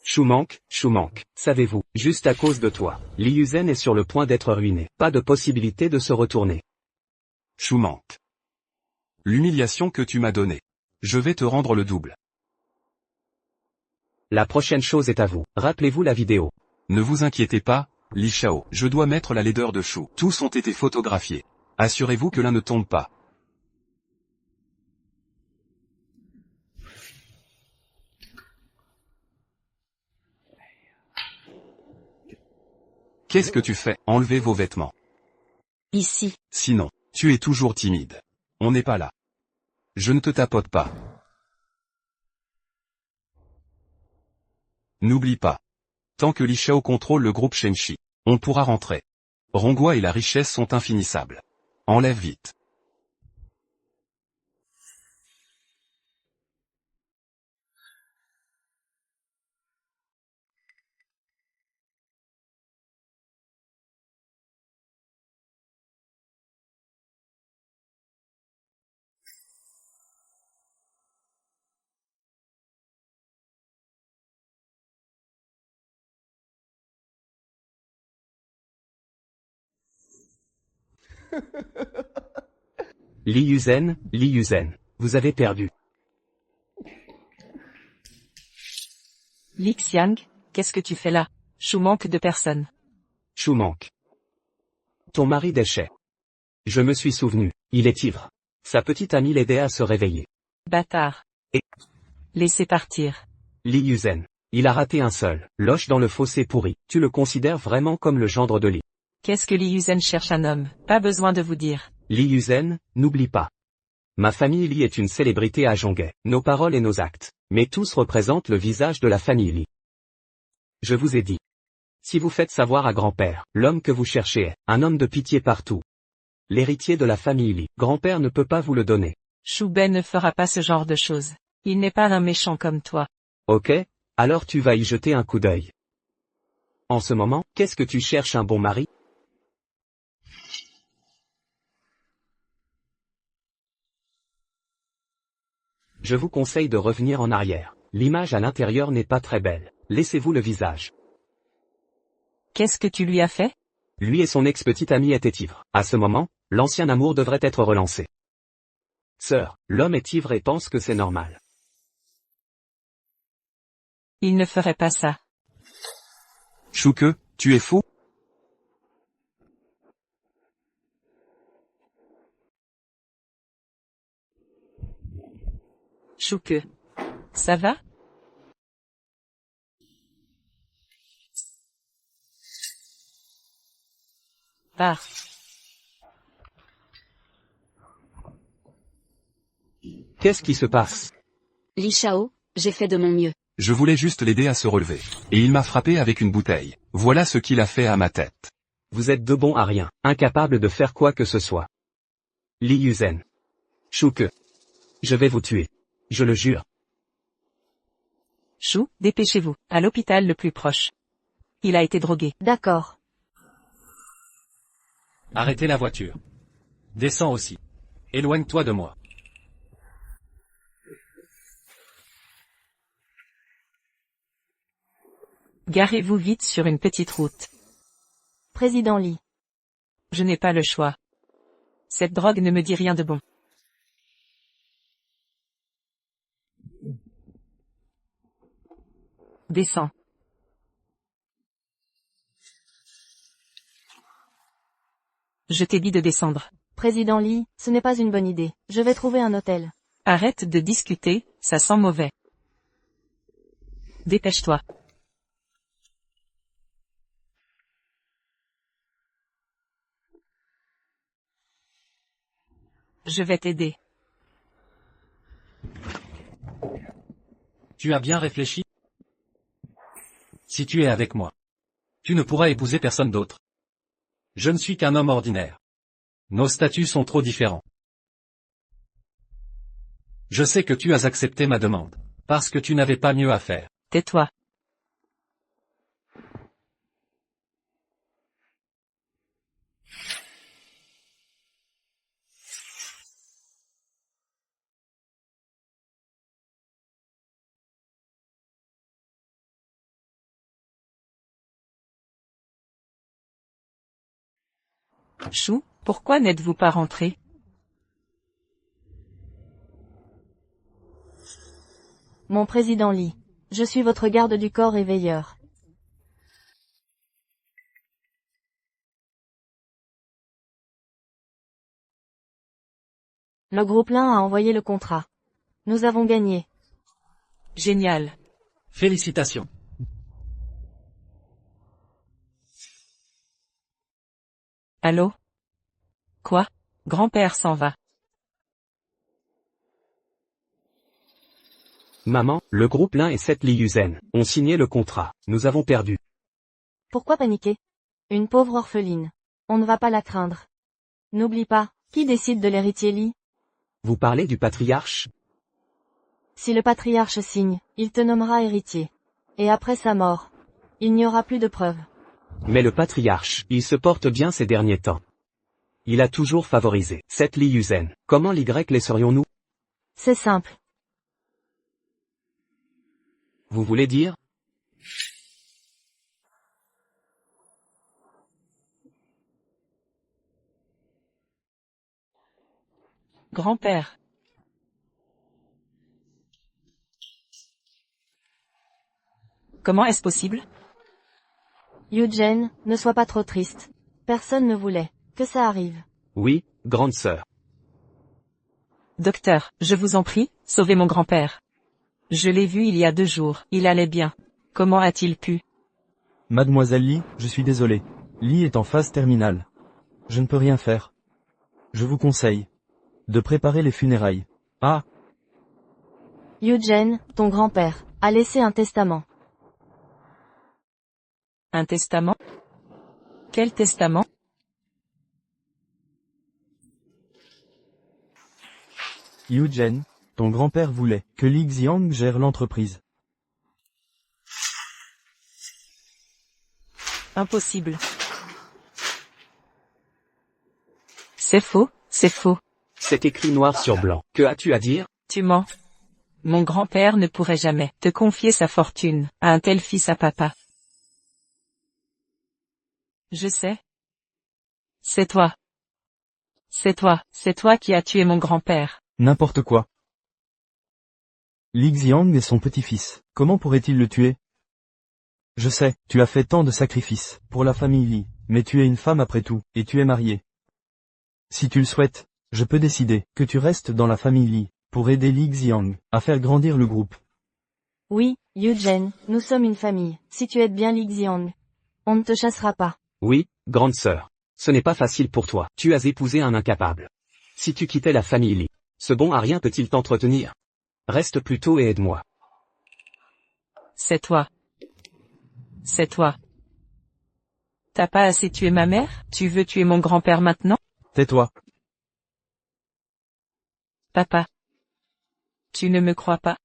Shumank, savez-vous, juste à cause de toi, Li Yuzen est sur le point d'être ruiné. Pas de possibilité de se retourner. Shumank. L'humiliation que tu m'as donnée. Je vais te rendre le double. La prochaine chose est à vous. Rappelez-vous la vidéo. Ne vous inquiétez pas, Li Shao. Je dois mettre la laideur de Shu. Tous ont été photographiés. Assurez-vous que l'un ne tombe pas. Qu'est-ce que tu fais? Enlevez vos vêtements. Ici. Sinon, tu es toujours timide. On n'est pas là. Je ne te tapote pas. N'oublie pas. Tant que Li Shao contrôle le groupe Shenshi, on pourra rentrer. Rongua et la richesse sont infinissables. Enlève vite. Li Yuzen, vous avez perdu. Li Xiang, qu'est-ce que tu fais là? Chou manque de personne. Shumank. Ton mari déchet. Je me suis souvenu, il est ivre. Sa petite amie l'aidait à se réveiller. Bâtard. Et Laissez partir. Li Yuzen. Il a raté un seul. Loche dans le fossé pourri. Tu le considères vraiment comme le gendre de Li. Qu'est-ce que Li Yuzen cherche un homme? Pas besoin de vous dire. Li Yuzen, n'oublie pas. Ma famille Li est une célébrité à Zhonghe. Nos paroles et nos actes. Mais tous représentent le visage de la famille Li. Je vous ai dit. Si vous faites savoir à grand-père, l'homme que vous cherchez est un homme de pitié partout. L'héritier de la famille Li. Grand-père ne peut pas vous le donner. Shu Ben ne fera pas ce genre de choses. Il n'est pas un méchant comme toi. Ok, alors tu vas y jeter un coup d'œil. En ce moment, qu'est-ce que tu cherches un bon mari? Je vous conseille de revenir en arrière. L'image à l'intérieur n'est pas très belle. Laissez-vous le visage. Qu'est-ce que tu lui as fait? Lui et son ex-petite amie étaient ivres. À ce moment, l'ancien amour devrait être relancé. Sœur, l'homme est ivre et pense que c'est normal. Il ne ferait pas ça. Shuke, tu es fou? Shuke. Ça va? Pars. Qu'est-ce qui se passe? Li Shao, j'ai fait de mon mieux. Je voulais juste l'aider à se relever. Et il m'a frappé avec une bouteille. Voilà ce qu'il a fait à ma tête. Vous êtes de bons à rien, incapables de faire quoi que ce soit. Li Yuzen. Shuke. Je vais vous tuer. Je le jure. Shu, dépêchez-vous, à l'hôpital le plus proche. Il a été drogué. D'accord. Arrêtez la voiture. Descends aussi. Éloigne-toi de moi. Garez-vous vite sur une petite route. Président Li. Je n'ai pas le choix. Cette drogue ne me dit rien de bon. Descends. Je t'ai dit de descendre. Président Li, ce n'est pas une bonne idée. Je vais trouver un hôtel. Arrête de discuter, ça sent mauvais. Dépêche-toi. Je vais t'aider. Tu as bien réfléchi? Si tu es avec moi, tu ne pourras épouser personne d'autre. Je ne suis qu'un homme ordinaire. Nos statuts sont trop différents. Je sais que tu as accepté ma demande, parce que tu n'avais pas mieux à faire. Tais-toi. Shu, pourquoi n'êtes-vous pas rentré? Mon président Li. Je suis votre garde du corps et veilleur. Le groupe Lin a envoyé le contrat. Nous avons gagné. Génial. Félicitations. Allô? Quoi? Grand-père s'en va. Maman, le groupe Lin et Seth Li Yuzen ont signé le contrat. Nous avons perdu. Pourquoi paniquer? Une pauvre orpheline. On ne va pas la craindre. N'oublie pas, qui décide de l'héritier Li? Vous parlez du patriarche? Si le patriarche signe, il te nommera héritier. Et après sa mort, il n'y aura plus de preuves. Mais le patriarche, il se porte bien ces derniers temps. Il a toujours favorisé Seth Li Yuzen. Comment l'Y laisserions-nous? C'est simple. Vous voulez dire? Grand-père. Comment est-ce possible? Yujen, ne sois pas trop triste. Personne ne voulait que ça arrive. Oui, grande sœur. Docteur, je vous en prie, sauvez mon grand-père. Je l'ai vu il y a 2 jours, il allait bien. Comment a-t-il pu? Mademoiselle Lee, je suis désolé. Lee est en phase terminale. Je ne peux rien faire. Je vous conseille de préparer les funérailles. Ah, Eugene, ton grand-père, a laissé un testament. Un testament? Quel testament? Eugene, ton grand-père voulait que Li Xiang gère l'entreprise. Impossible. C'est faux, c'est faux. C'est écrit noir sur blanc. Que as-tu à dire? Tu mens. Mon grand-père ne pourrait jamais te confier sa fortune à un tel fils à papa. Je sais. C'est toi. C'est toi qui as tué mon grand-père. N'importe quoi. Li Xiang est son petit-fils. Comment pourrait-il le tuer? Je sais, tu as fait tant de sacrifices pour la famille Li, mais tu es une femme après tout, et tu es mariée. Si tu le souhaites, je peux décider que tu restes dans la famille Li, pour aider Li Xiang à faire grandir le groupe. Oui, Eugene, nous sommes une famille. Si tu aides bien Li Xiang, on ne te chassera pas. Oui, grande sœur. Ce n'est pas facile pour toi. Tu as épousé un incapable. Si tu quittais la famille Lee, ce bon à rien peut-il t'entretenir? Reste plutôt et aide-moi. C'est toi. C'est toi. T'as pas assez tué ma mère? Tu veux tuer mon grand-père maintenant? Tais-toi. Papa. Tu ne me crois pas?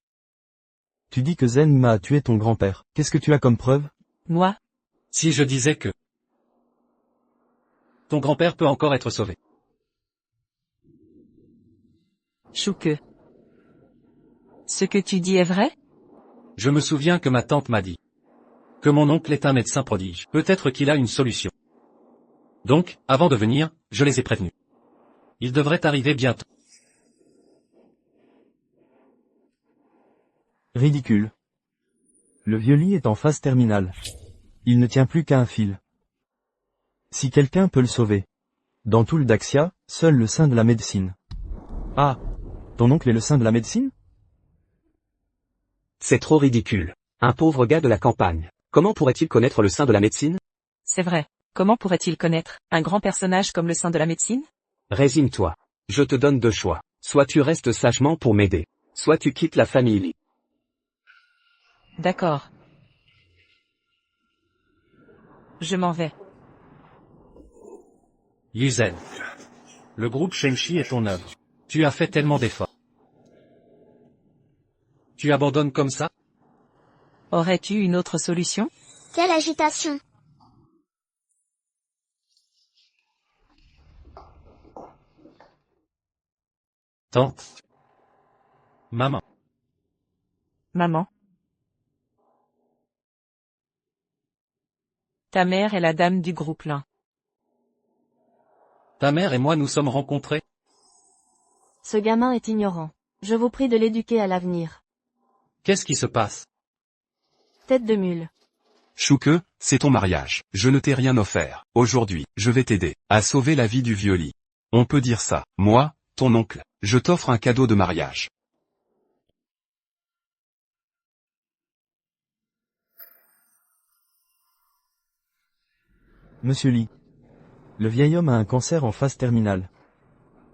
Tu dis que Zen Ma a tué ton grand-père. Qu'est-ce que tu as comme preuve? Moi? Si je disais que ton grand-père peut encore être sauvé. Chouque. Ce que tu dis est vrai? Je me souviens que ma tante m'a dit que mon oncle est un médecin prodige. Peut-être qu'il a une solution. Donc, avant de venir, je les ai prévenus. Il devrait arriver bientôt. Ridicule. Le vieux Lee est en phase terminale. Il ne tient plus qu'à un fil. Si quelqu'un peut le sauver. Dans tout le Daxia, seul le saint de la médecine. Ah, ton oncle est le saint de la médecine? C'est trop ridicule. Un pauvre gars de la campagne. Comment pourrait-il connaître le sein de la médecine? C'est vrai. Comment pourrait-il connaître un grand personnage comme le saint de la médecine? Résigne-toi. Je te donne 2 choix. Soit tu restes sagement pour m'aider. Soit tu quittes la famille Lee. D'accord. Je m'en vais. Yuzen. Le groupe Shenshi est ton œuvre. Tu as fait tellement d'efforts. Tu abandonnes comme ça? Aurais-tu une autre solution? Quelle agitation! Tante. Maman. Maman. Ta mère est la dame du groupe Lin. Ta mère et moi nous sommes rencontrés. Ce gamin est ignorant. Je vous prie de l'éduquer à l'avenir. Qu'est-ce qui se passe? Tête de mule. Chouque, c'est ton mariage. Je ne t'ai rien offert. Aujourd'hui, je vais t'aider à sauver la vie du vieux Lee. On peut dire ça. Moi, ton oncle, je t'offre un cadeau de mariage. Monsieur Lee. Le vieil homme a un cancer en phase terminale.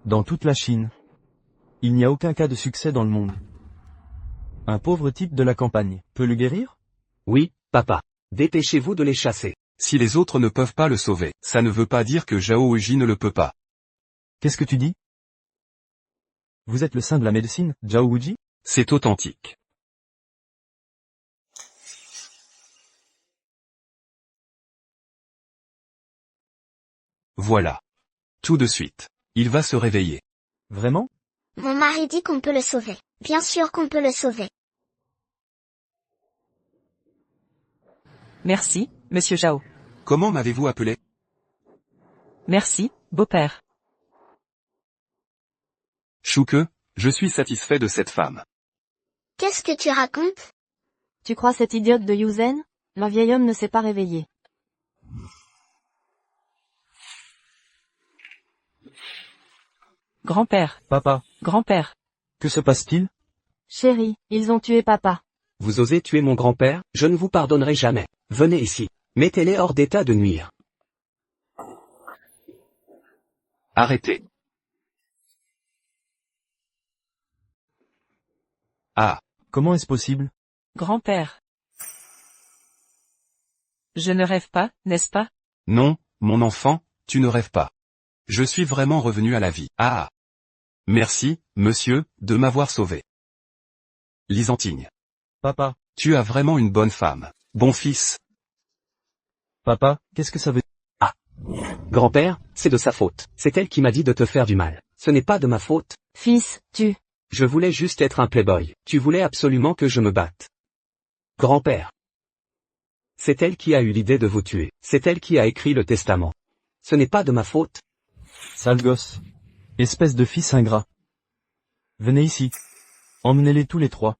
Dans toute la Chine. Il n'y a aucun cas de succès dans le monde. Un pauvre type de la campagne peut le guérir? Oui, papa. Dépêchez-vous de les chasser. Si les autres ne peuvent pas le sauver, ça ne veut pas dire que Zhao Uji ne le peut pas. Qu'est-ce que tu dis? Vous êtes le saint de la médecine, Zhao Wuji? C'est authentique. Voilà. Tout de suite. Il va se réveiller. Vraiment? Mon mari dit qu'on peut le sauver. Bien sûr qu'on peut le sauver. Merci, monsieur Zhao. Comment m'avez-vous appelé? Merci, beau-père. Chouque, je suis satisfait de cette femme. Qu'est-ce que tu racontes? Tu crois cette idiote de Yuzen? Le vieil homme ne s'est pas réveillé. Grand-père. Papa, Grand-père. Que se passe-t-il? Chérie, ils ont tué papa. Vous osez tuer mon grand-père, je ne vous pardonnerai jamais. Venez ici. Mettez-les hors d'état de nuire. Arrêtez. Ah, Comment est-ce possible? Grand-père. Je ne rêve pas, n'est-ce pas? non, mon enfant, tu ne rêves pas. Je suis vraiment revenu à la vie. Ah. Merci, monsieur, de m'avoir sauvé. Lysantine. Papa, Tu as vraiment une bonne femme. Bon fils. papa, qu'est-ce que ça veut dire? Grand-père, c'est de sa faute. C'est elle qui m'a dit de te faire du mal. Ce n'est pas de ma faute. Fils, tu. Je voulais juste être un playboy. Tu voulais absolument que je me batte. Grand-père. C'est elle qui a eu l'idée de vous tuer. C'est elle qui a écrit le testament. Ce n'est pas de ma faute. Sale gosse. Espèce de fils ingrat. Venez ici. Emmenez-les tous les trois.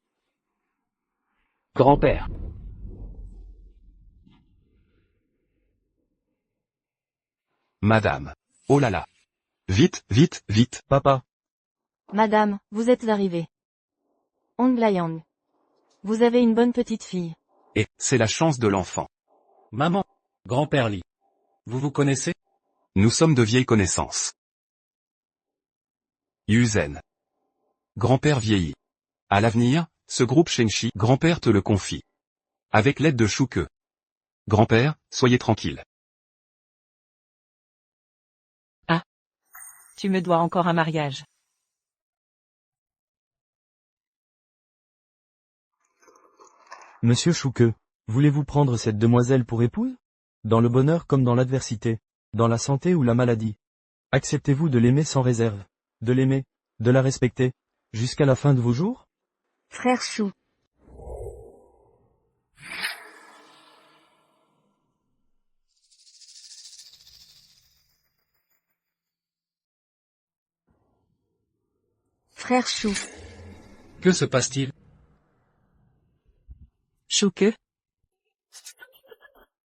Grand-père. Madame. Oh là là. Vite, vite, vite. Papa, Madame, vous êtes arrivée. Onglayang. Vous avez une bonne petite fille. Et, c'est la chance de l'enfant. Maman. Grand-père Li. Vous vous connaissez? Nous sommes de vieilles connaissances. Yuzen. Grand-père vieilli. À l'avenir, ce groupe Shengshi, grand-père te le confie. Avec l'aide de Shuke. Grand-père, soyez tranquille. Tu me dois encore un mariage. Monsieur Shuke, voulez-vous prendre cette demoiselle pour épouse? Dans le bonheur comme dans l'adversité, dans la santé ou la maladie. Acceptez-vous de l'aimer sans réserve, de l'aimer, de la respecter, jusqu'à la fin de vos jours? Frère Chou. Frère Chou. Que se passe-t-il? Chouque,